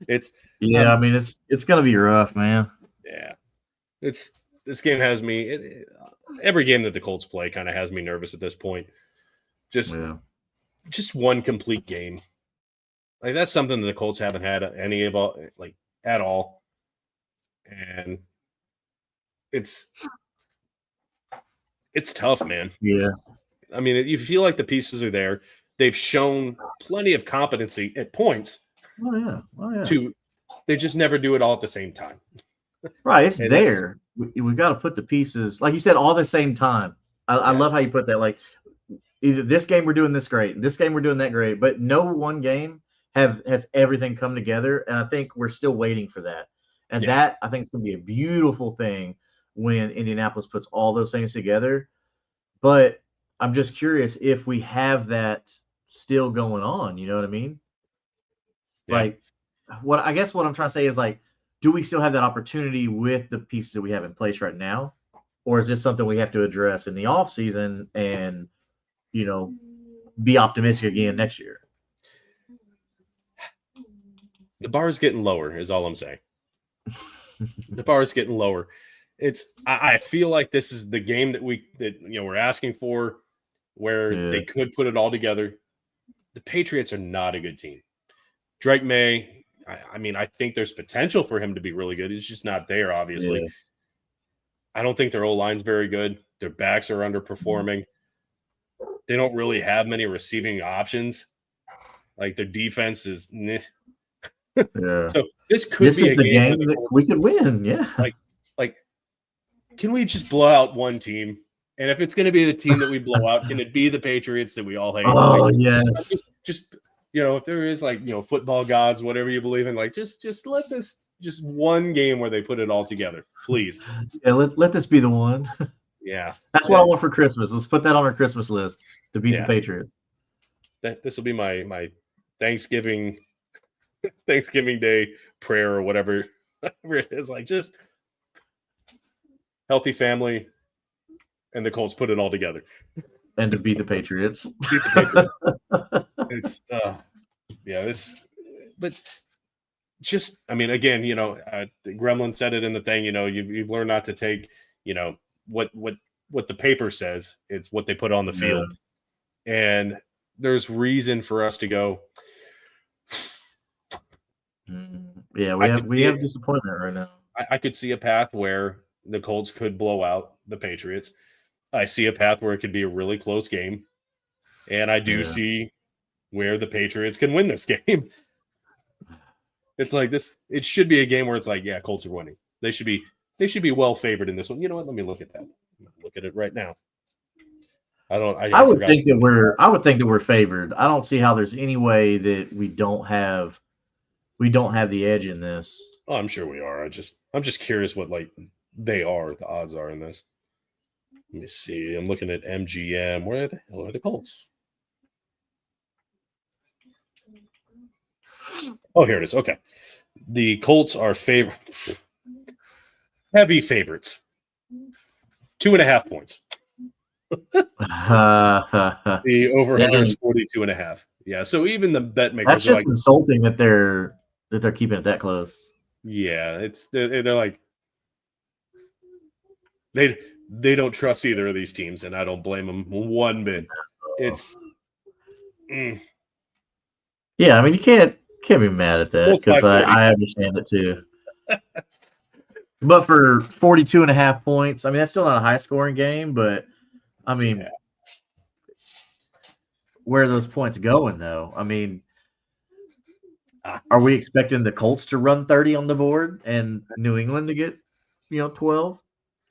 It's I mean, it's gonna be rough, man. Yeah, this game has me. Every game that the Colts play kind of has me nervous at this point. Just one complete game. Like, that's something that the Colts haven't had any of at all, and it's tough, man. Yeah, I mean, you feel like the pieces are there. They've shown plenty of competency at points. Oh yeah. They just never do it all at the same time. Right, it's there. We've got to put the pieces, like you said, all at the same time. I love how you put that. Like, either this game we're doing this great, this game we're doing that great, but no one game has everything come together, and I think we're still waiting for that. And that, I think, is going to be a beautiful thing when Indianapolis puts all those things together. But I'm just curious if we have that still going on. You know what I mean? Yeah. Like, what I'm trying to say is, like, do we still have that opportunity with the pieces that we have in place right now? Or is this something we have to address in the offseason and, be optimistic again next year? The bar is getting lower, is all I'm saying. The bar is getting lower. I feel like this is the game that we're asking for, where they could put it all together. The Patriots are not a good team. Drake May, I mean, I think there's potential for him to be really good. He's just not there, obviously. Yeah. I don't think their O-line's very good. Their backs are underperforming. They don't really have many receiving options. Like, their defense is So this could be a game that we could win. Yeah. Like, can we just blow out one team? And if it's going to be the team that we blow out, can it be the Patriots that we all hate? Oh, yes. Just if there is, like, football gods, whatever you believe in, like, just let this just one game where they put it all together, please. Yeah, let this be the one. Yeah. That's what I want for Christmas. Let's put that on our Christmas list to beat the Patriots. This will be my Thanksgiving Day prayer or whatever it is. Like, just healthy family, and the Colts put it all together. And to beat the Patriots. Beat the Patriots. It's but just, I mean, again, Gremlin said it in the thing. You've learned not to take what the paper says. It's what they put on the field, and there's reason for us to go. Yeah, we have disappointment right now. I could see a path where the Colts could blow out the Patriots. I see a path where it could be a really close game. And I do see where the Patriots can win this game. It's like this. It should be a game where it's like, Colts are winning. They should be well favored in this one. You know what? Let me look at that. Look at it right now. I would think that we're favored. I don't see how there's any way that we don't have the edge in this. Oh, I'm sure we are. I'm just curious what the odds are in this. Let me see. I'm looking at MGM. Where the hell are the Colts? Oh, here it is. Okay. The Colts are heavy favorites. 2.5 points. The over-under is 42.5. Yeah, so even the bet makers that's just insulting that they're keeping it that close. Yeah, they're like they don't trust either of these teams, and I don't blame them one bit. It's Yeah, I mean, you can't be mad at that Colts by because 40. I understand it too. But for 42.5 points, I mean, that's still not a high scoring game, but I mean, Yeah. where are those points going though? I mean, Ah. are we expecting the Colts to run 30 on the board and New England to get, 12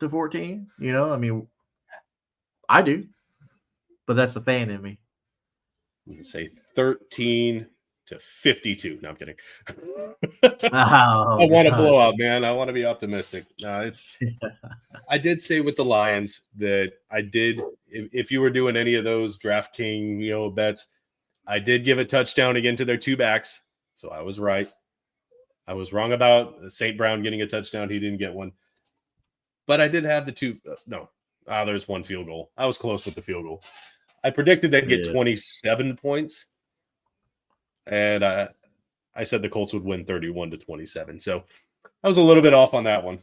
to 14? I mean, I do, but that's the fan in me. You can say 13 to 52. No, I'm kidding. Oh, I want to God. blow out, man. I want to be optimistic. I did say with the Lions that I did, if you were doing any of those DraftKings, bets, I did give a touchdown again to their two backs. So I was right. I was wrong about St. Brown getting a touchdown. He didn't get one. But I did have the two. There's one field goal. I was close with the field goal. I predicted they'd get 27 points. And I said the Colts would win 31-27. So I was a little bit off on that one.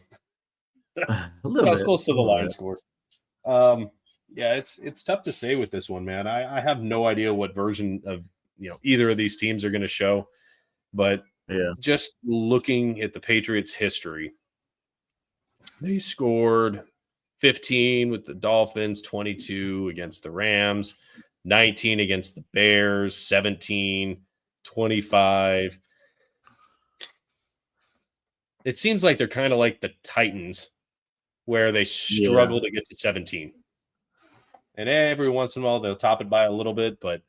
I was close to the line score. Yeah, it's tough to say with this one, man. I have no idea what version of either of these teams are going to show, but just looking at the Patriots' history, they scored 15 with the Dolphins, 22 against the Rams, 19 against the Bears, 17, 25. It seems like they're kind of like the Titans, where they struggle to get to 17. And every once in a while, they'll top it by a little bit. But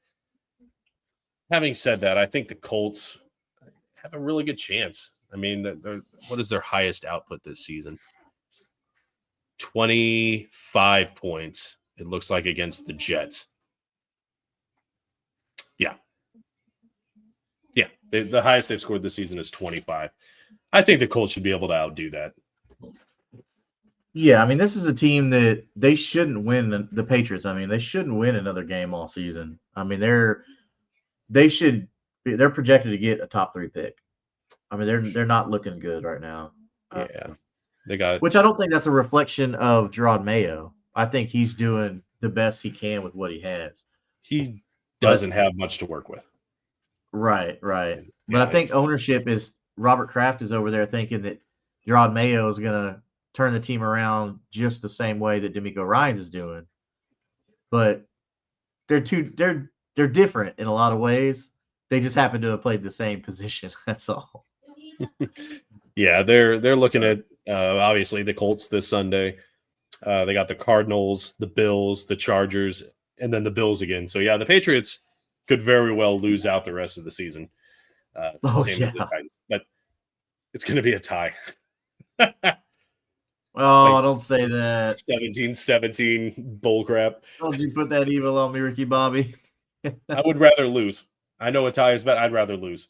having said that, I think the Colts have a really good chance. I mean, what is their highest output this season? 25 points, it looks like, against the Jets. Yeah. The highest they've scored this season is 25. I think the Colts should be able to outdo that. Yeah, I mean, this is a team that they shouldn't win. The Patriots, I mean, they shouldn't win another game all season. I mean, they're projected to get a top 3 pick. I mean, they're not looking good right now. Yeah, they got, which I don't think that's a reflection of Gerard Mayo. I think he's doing the best he can with what he has. He doesn't have much to work with. Right. But I think ownership is Robert Kraft is over there thinking that Gerard Mayo is going to turn the team around just the same way that D'Amico Ryans is doing. But they're different in a lot of ways. They just happen to have played the same position. That's all. Yeah, they're looking at obviously the Colts this Sunday. They got the Cardinals, the Bills, the Chargers, and then the Bills again. So yeah, the Patriots could very well lose out the rest of the season. Same as the Titans, but it's going to be a tie. Don't say that. 17-17 bullcrap. Don't you put that evil on me, Ricky Bobby. I would rather lose. I know a tie is bad. I'd rather lose.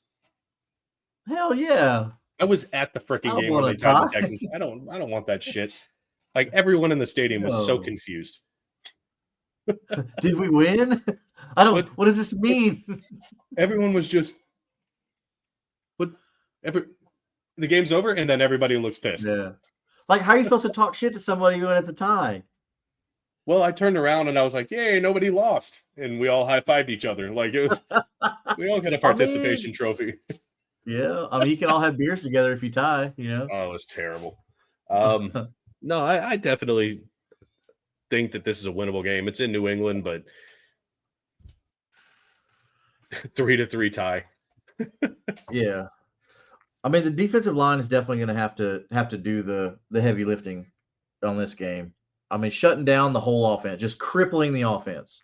Hell yeah. I was at the freaking game when they tied the Texans. I don't want that shit. Like, everyone in the stadium was so confused. Did we win? What does this mean? Everyone was just, the game's over, and then everybody looks pissed. Yeah. Like, how are you supposed to talk shit to somebody going at the tie? Well, I turned around and I was like, yay, nobody lost. And we all high-fived each other. Like, it was, we all got a participation trophy. Yeah. I mean, you can all have beers together if you tie, Oh, it was terrible. No, I definitely think that this is a winnable game. It's in New England, but 3-3 tie. Yeah. I mean, the defensive line is definitely going to have to do the heavy lifting on this game. I mean, shutting down the whole offense, just crippling the offense.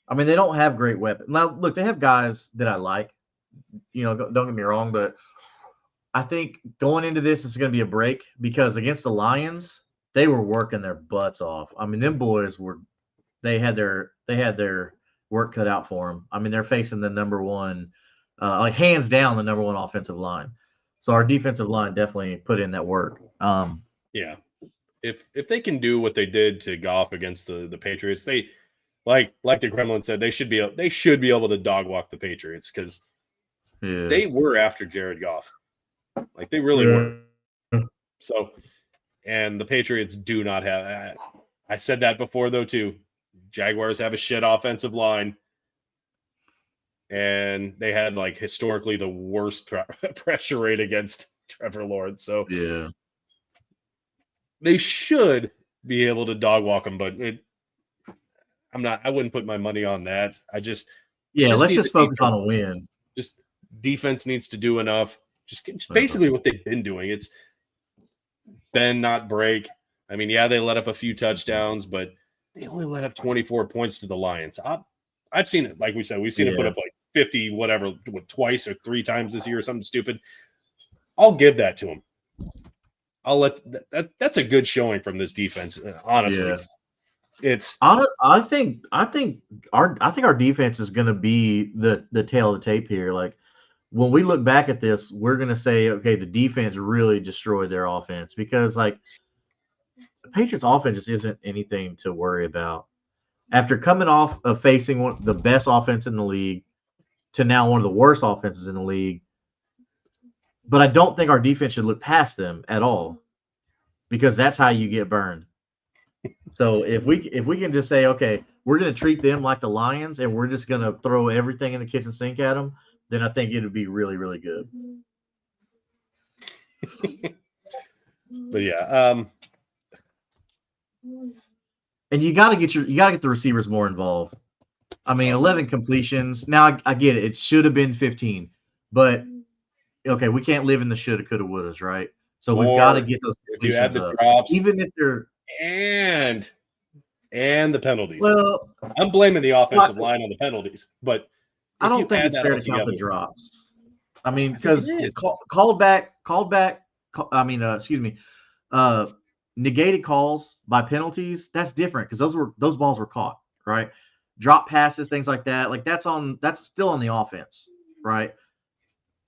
I mean, they don't have great weapons. Now, look, they have guys that I like. Don't get me wrong, but I think going into this is going to be a break because against the Lions, they were working their butts off. I mean, them boys they had their work cut out for them. I mean, they're facing the number one, hands down, the number one offensive line. So our defensive line definitely put in that work. Yeah. If they can do what they did to Goff against the Patriots, they like the Kremlin said, they should be able to dog walk the Patriots because they were after Jared Goff. Like, they really were. So, and the Patriots do not have. I said that before though too. Jaguars have a shit offensive line. and they had like historically the worst pressure rate against Trevor Lawrence. So Yeah, they should be able to dog walk him, but I wouldn't put my money on that. Let's just need focus defense. on a win. Just defense needs to do enough. Just basically what they've been doing. It's bend, not break. I mean, yeah, they let up a few touchdowns, but they only let up 24 points to the Lions. I've seen it. Like we said, we've seen it put up like 50, whatever, twice or 3 times this year or something stupid. I'll give that to them. I'll let that's a good showing from this defense. Honestly, it's. I think our defense is going to be the tail of the tape here. Like when we look back at this, we're going to say, okay, the defense really destroyed their offense because like the Patriots' offense just isn't anything to worry about. After coming off of facing the best offense in the league to now one of the worst offenses in the league. But I don't think our defense should look past them at all because that's how you get burned. So if we can just say, okay, we're going to treat them like the Lions and we're just going to throw everything in the kitchen sink at them, then I think it would be really, really good. But yeah, and you got to get the receivers more involved. I mean, 11 completions. Now I get it. It should have been 15, but okay, we can't live in the shoulda, coulda, wouldas, right? So we've got to get those if you add the up, drops, even if they're and the penalties. Well, I'm blaming the offensive line on the penalties, but I don't think it's fair to count the drops. I mean, because negated calls by penalties, that's different because those balls were caught, right? Drop passes, things like that, like that's still on the offense, right?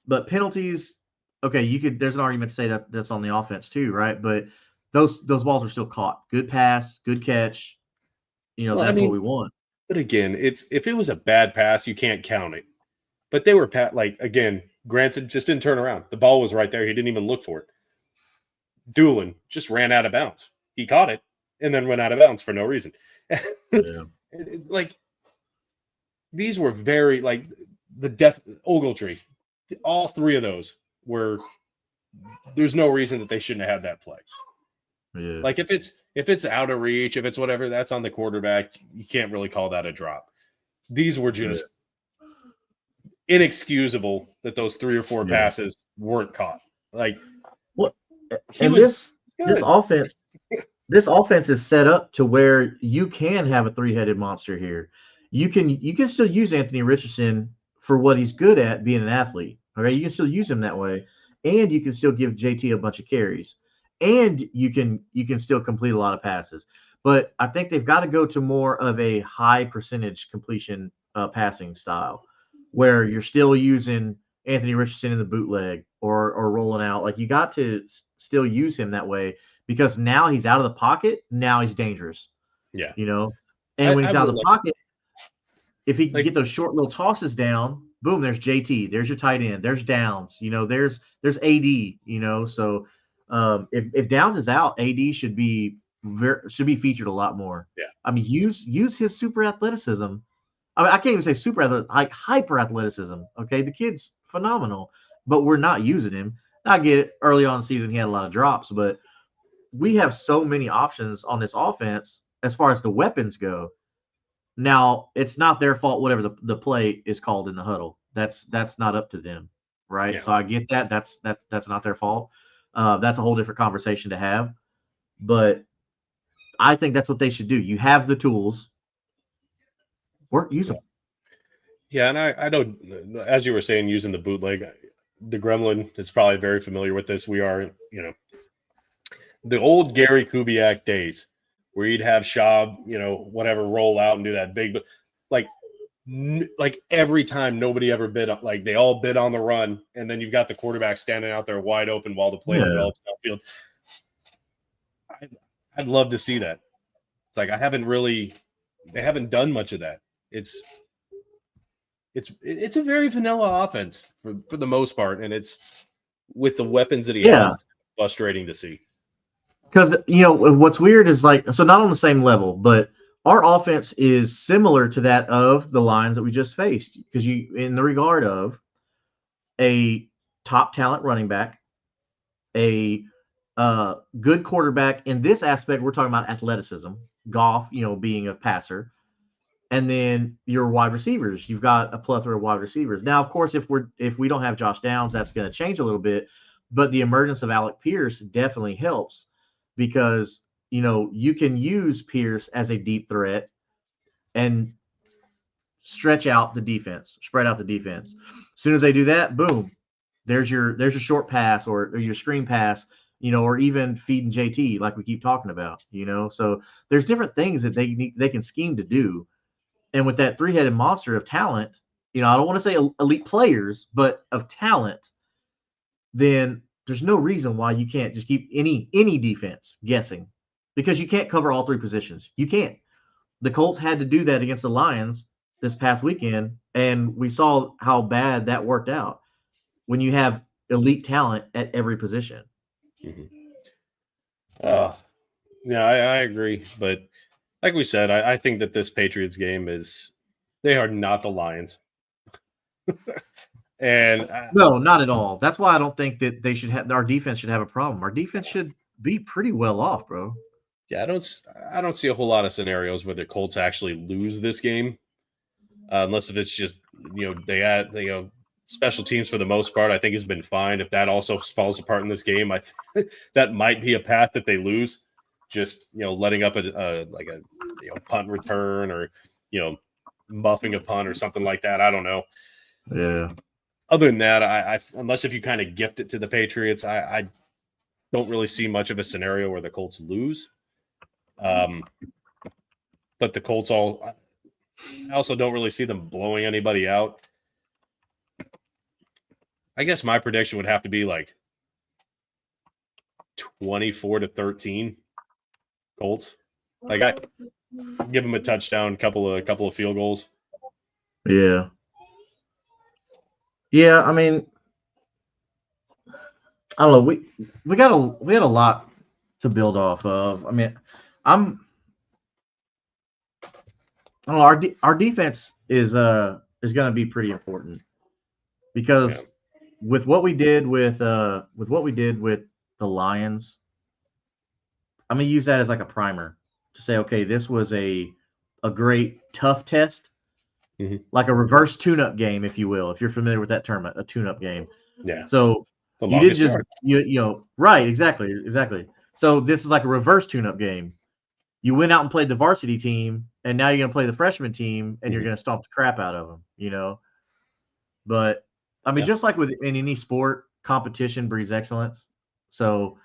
But penalties, okay, there's an argument to say that that's on the offense too, right? But those balls are still caught. Good pass, good catch. That's what we want. But again, if it was a bad pass, you can't count it. But they were again, Granson just didn't turn around. The ball was right there. He didn't even look for it. Doolin just ran out of bounds. He caught it and then went out of bounds for no reason. Yeah. Like these were very like the Ogletree. All 3 of those were. There's no reason that they shouldn't have had that play. Yeah. Like if it's out of reach, if it's whatever, that's on the quarterback. You can't really call that a drop. These were just inexcusable that those 3 or 4 passes weren't caught. Like what? And this offense is set up to where you can have a 3-headed monster here. You can still use Anthony Richardson for what he's good at, being an athlete. Okay, you can still use him that way, and you can still give JT a bunch of carries, and you can still complete a lot of passes. But I think they've got to go to more of a high percentage completion passing style, where you're still using Anthony Richardson in the bootleg or rolling out. Like you got to still use him that way because now he's out of the pocket. Now he's dangerous. Yeah, and when he's out of the pocket. If he can get those short little tosses down, boom, there's JT. There's your tight end. There's Downs. There's AD. So if Downs is out, AD should be featured a lot more. Yeah. I mean, use his super athleticism. I mean, I can't even say super athletic, like hyper athleticism. Okay, the kid's phenomenal, but we're not using him. I get it. Early on in the season, he had a lot of drops, but we have so many options on this offense as far as the weapons go. Now, it's not their fault, whatever the play is called in the huddle. That's not up to them, right? Yeah. So I get that. That's not their fault. That's a whole different conversation to have. But I think that's what they should do. You have the tools. Use them. Yeah, and I know, as you were saying, using the bootleg, the Gremlin is probably very familiar with this. We are, the old Gary Kubiak days, where you'd have Schaub, whatever, roll out and do that big, but like every time nobody ever bid, like they all bid on the run, and then you've got the quarterback standing out there wide open while the play develops downfield. I'd love to see that. It's like they haven't done much of that. It's a very vanilla offense for the most part, and it's with the weapons that he has, it's frustrating to see. Because what's weird is so not on the same level, but our offense is similar to that of the Lions that we just faced, because in the regard of a top talent running back, a good quarterback. In this aspect, we're talking about athleticism, Goff, being a passer, and then your wide receivers. You've got a plethora of wide receivers. Now, of course, if we don't have Josh Downs, that's going to change a little bit. But the emergence of Alec Pierce definitely helps, because you can use Pierce as a deep threat and spread out the defense. As soon as they do that, boom, there's your short pass or your screen pass, or even feeding JT like we keep talking about, So there's different things that they can scheme to do. And with that three-headed monster of talent, I don't want to say elite players, but of talent, then there's no reason why you can't just keep any defense guessing, because you can't cover all three positions. You can't. The Colts had to do that against the Lions this past weekend, and we saw how bad that worked out when you have elite talent at every position. Yeah, I agree. But like we said, I think that this Patriots game they are not the Lions. And no, not at all. That's why I don't think that our defense should have a problem. Our defense should be pretty well off, bro. Yeah, I don't see a whole lot of scenarios where the Colts actually lose this game, unless if it's just they special teams for the most part I think has been fine. If that also falls apart in this game, I think that might be a path that they lose. Just letting up a punt return, or muffing a punt or something like that. I don't know. Yeah. Other than that, I unless if you kind of gift it to the Patriots, I don't really see much of a scenario where the Colts lose. But the Colts I also don't really see them blowing anybody out. I guess my prediction would have to be like 24-13 Colts. Like, I give them a touchdown, couple of field goals. Yeah. Yeah, I mean, I don't know. We had a lot to build off of. I mean, I don't know, our defense is going to be pretty important, because with what we did with the Lions, I'm going to use that as like a primer to say, okay, this was a great tough test. Mm-hmm. Like a reverse tune-up game, if you will, if you're familiar with that term, a tune-up game. Yeah. So you did just right, exactly. So this is like a reverse tune-up game. You went out and played the varsity team, and now you're going to play the freshman team, and you're going to stomp the crap out of them, But I mean, just like in any sport, competition breeds excellence. So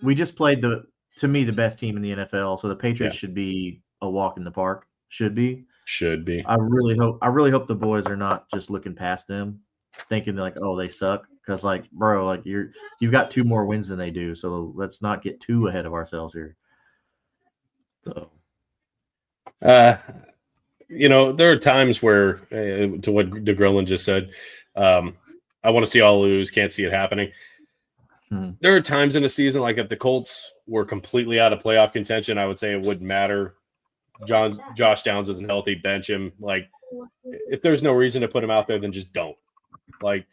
we just played to me, the best team in the NFL. So the Patriots should be a walk in the park. Should be. I really hope the boys are not just looking past them, thinking like, oh, they suck. Because like, bro, like you've got 2 more wins than they do. So let's not get too ahead of ourselves here. So, there are times where, to what DeGrillin just said, I want to see all lose, can't see it happening. There are times in the season, like if the Colts were completely out of playoff contention, I would say it wouldn't matter. Josh Downs isn't healthy, bench him. Like, if there's no reason to put him out there, then just don't. Like,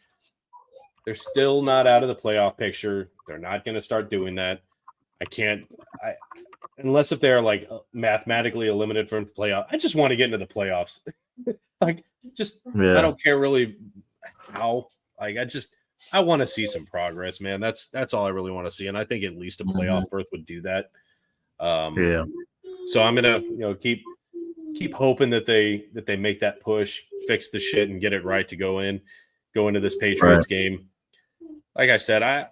they're still not out of the playoff picture. They're not going to start doing that. Unless if they're like mathematically eliminated from the playoff. I just want to get into the playoffs. I don't care really how. Like, I want to see some progress, man. That's all I really want to see, and I think at least a playoff berth would do that. So I'm gonna keep hoping that they make that push, fix the shit, and get it right to go into this Patriots game. Like I said,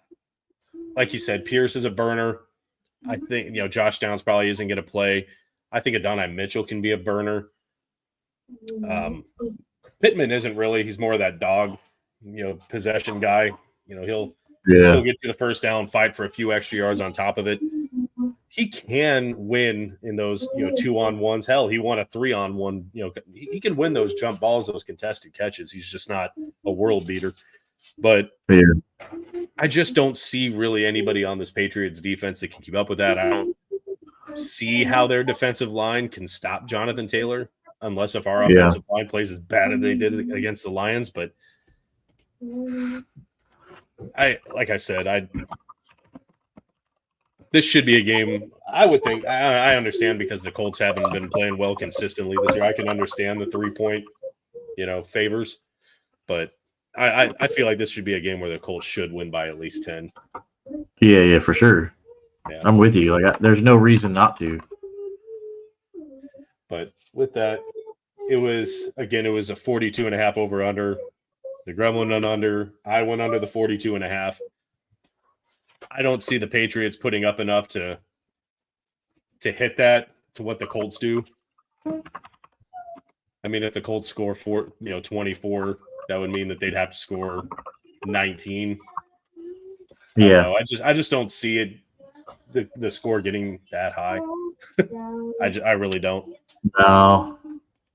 like you said, Pierce is a burner. I think Josh Downs probably isn't going to play. I think Adonai Mitchell can be a burner. Pittman isn't really. He's more of that dog, possession guy. He'll get you the first down, fight for a few extra yards on top of it. He can win in those 2-on-1s. Hell, he won a 3-on-1. He can win those jump balls, those contested catches. He's just not a world beater. But I just don't see really anybody on this Patriots defense that can keep up with that. see how their defensive line can stop Jonathan Taylor, unless if our offensive line plays as bad as they did against the Lions. But like I said, this should be a game. I would think. I understand because the Colts haven't been playing well consistently this year. I can understand the 3-point, favors, but I feel like this should be a game where the Colts should win by at least 10. Yeah, for sure. Yeah. I'm with you. Like, there's no reason not to. But with that, it was a 42.5 over under. The Gremlin went under. I went under the 42.5. I don't see the Patriots putting up enough to hit that to what the Colts do. I mean, if the Colts score 24, that would mean that they'd have to score 19. Yeah, I just don't see it. The score getting that high. I really don't. No,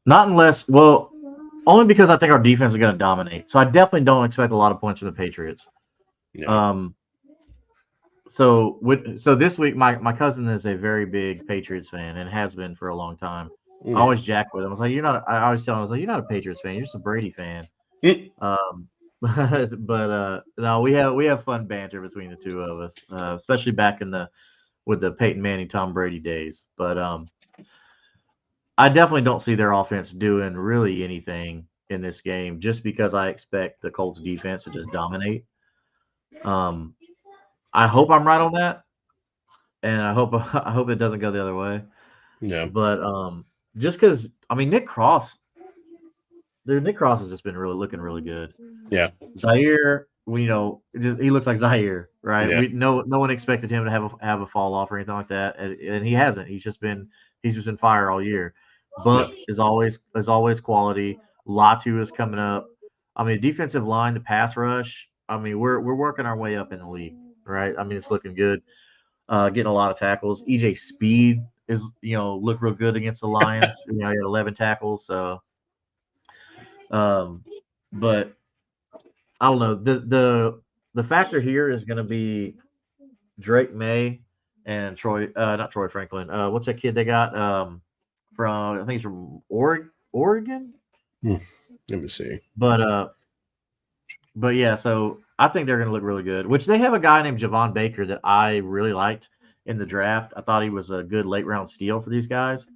not unless. Well, only because I think our defense is going to dominate. So I definitely don't expect a lot of points from the Patriots. Yeah. So this week, my cousin is a very big Patriots fan and has been for a long time. I always jack with him. I was like, I always tell him, you're not a Patriots fan. You're just a Brady fan. But no, we have fun banter between the two of us, especially back with the Peyton Manning, Tom Brady days. But I definitely don't see their offense doing really anything in this game, just because I expect the Colts defense to just dominate. I hope I'm right on that, and I hope it doesn't go the other way. Yeah. But just because Nick Cross has just been looking really good. Yeah. Zaire, he looks like Zaire, right? Yeah. No one expected him to have a fall off or anything like that, and he hasn't. He's just been fire all year. Buck is always quality. Latu is coming up. Defensive line, the pass rush. We're working our way up in the league, right? It's looking good. Getting a lot of tackles. EJ Speed is looked real good against the Lions. He had 11 tackles. So, but I don't know. The factor here is going to be Drake May and not Troy Franklin. What's that kid they got? I think he's from Oregon. Let me see. But yeah, so I think they're going to look really good. Which they have a guy named Javon Baker that I really liked in the draft. I thought he was a good late round steal for these guys,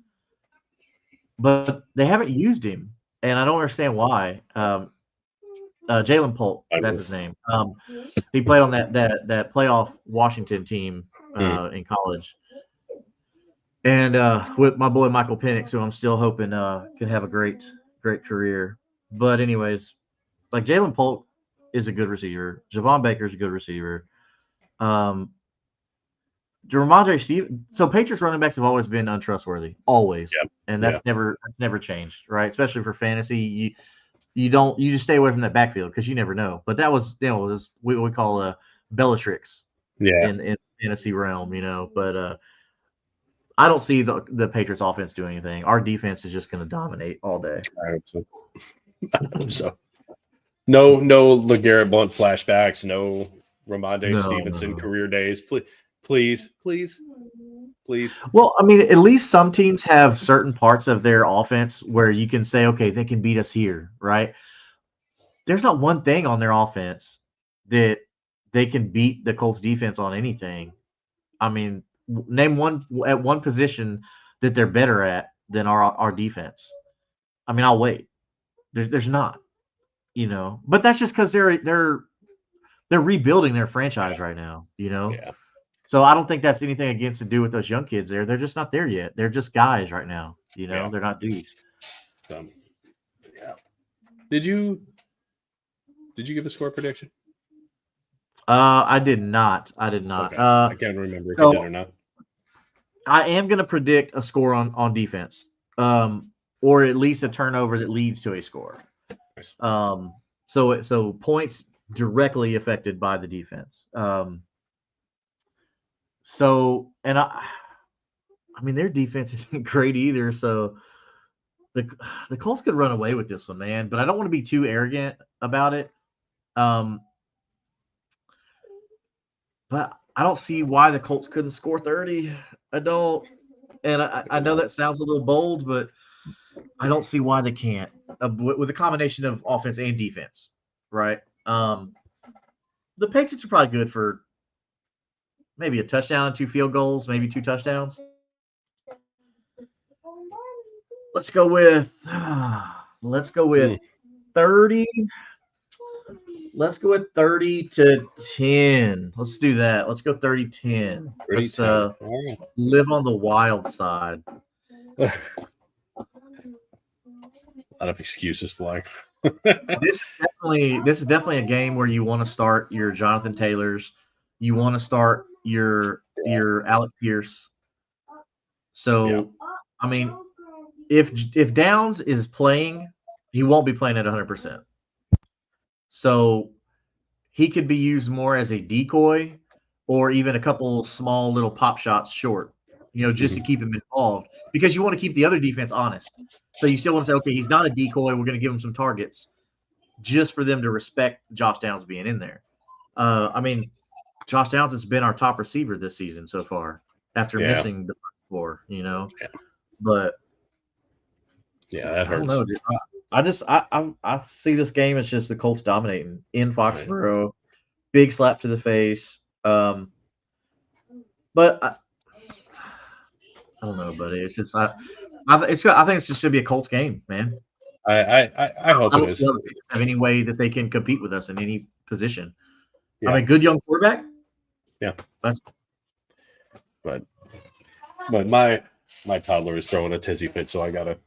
but they haven't used him, and I don't understand why. Jalen Polk, that's his name. He played on that playoff Washington team in college, and with my boy Michael Penix, who I'm still hoping can have a great career. But anyways, like Jalen Polk is a good receiver. Javon Baker is a good receiver. Ramondre Stevenson. So Patriots running backs have always been untrustworthy, always, and that's never changed, right? Especially for fantasy, you just stay away from that backfield because you never know. But that was what we call Bellatrix, in fantasy realm, But I don't see the Patriots offense doing anything. Our defense is just going to dominate all day. I hope so. No LeGarrette Blount flashbacks. No Ramondre Stevenson career days. Please. Well, at least some teams have certain parts of their offense where you can say, okay, they can beat us here, right? There's not one thing on their offense that they can beat the Colts defense on anything. Name one at one position that they're better at than our defense. I'll wait. There's not, but that's just because they're rebuilding their franchise right now, Yeah. So I don't think that's anything against to do with those young kids there. They're just not there yet. They're just guys right now, They're not dudes. So, yeah. Did you give a score prediction? I did not. Okay. I can't remember if you did or not. I am going to predict a score on defense, or at least a turnover that leads to a score. Nice. So points directly affected by the defense. Their defense isn't great either. So the Colts could run away with this one, man. But I don't want to be too arrogant about it. But I don't see why the Colts couldn't score 30. I don't. And I know that sounds a little bold, but I don't see why they can't with a combination of offense and defense, right? The Patriots are probably good for maybe a touchdown and 2 field goals, maybe 2 touchdowns. Let's go with 30. Let's go with 30-10. Let's do that. Let's go 30-10. Let's live on the wild side. A lot of excuses flying. This is definitely a game where you want to start your Jonathan Taylors. You want to start your Alec Pierce. So, I mean, if Downs is playing, he won't be playing at 100%. So he could be used more as a decoy or even a couple small little pop shots short, just to keep him involved, because you want to keep the other defense honest. So you still want to say, okay, he's not a decoy. We're going to give him some targets just for them to respect Josh Downs being in there. I mean, Josh Downs has been our top receiver this season so far after missing the first 4, But that hurts. I don't know, dude. I see this game as just the Colts dominating in Foxborough. Right. Big slap to the face. But I don't know, buddy. It's just I think it's just should be a Colts game, man. I hope it is. Have any way that they can compete with us in any position? Yeah. I mean, good young quarterback. Yeah. But my toddler is throwing a tizzy fit, so we gotta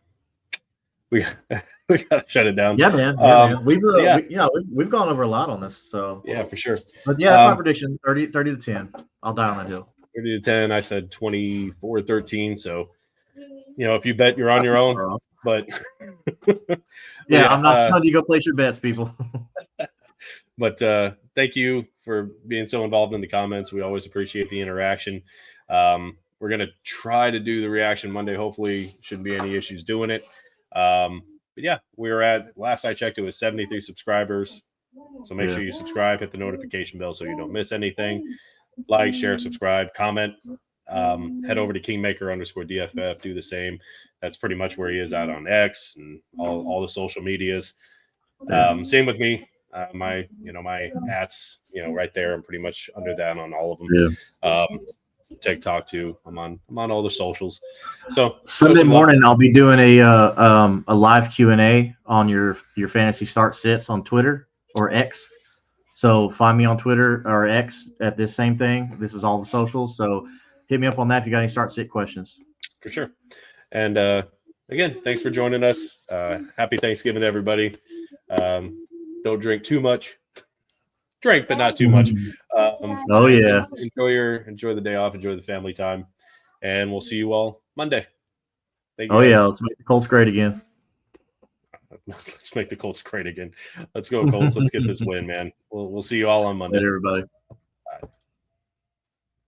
shut it down. Yeah, man. We've gone over a lot on this, so yeah, for sure. But yeah, that's my prediction: 30-10. I'll die on that hill. 30-10. I said 24-13. So, if you bet, you're on your own. But I'm not telling you go place your bets, people. But thank you for being so involved in the comments. We always appreciate the interaction. We're gonna try to do the reaction Monday. Hopefully, shouldn't be any issues doing it. But yeah, we're at, last I checked, it was 73 subscribers. So make sure you subscribe, hit the notification bell so you don't miss anything. Like, share, subscribe, comment. Head over to Kingmaker_DFF. Do the same. That's pretty much where he is out on X and all the social medias. Same with me. My hats, right there. I'm pretty much under that on all of them. Yeah. TikTok too. I'm on all the socials. So Sunday morning I'll be doing a live Q&A on your fantasy start sits on Twitter or X. So find me on Twitter or X at this same thing. This is all the socials. So hit me up on that if you got any start sit questions. For sure. And again, thanks for joining us. Happy Thanksgiving to everybody. Don't drink too much. Drink, but not too much. Enjoy the day off. Enjoy the family time, and we'll see you all Monday. Thank you. Let's make the Colts great again. Let's make the Colts great again. Let's go, Colts. Let's get this win, man. We'll see you all on Monday. Good, everybody.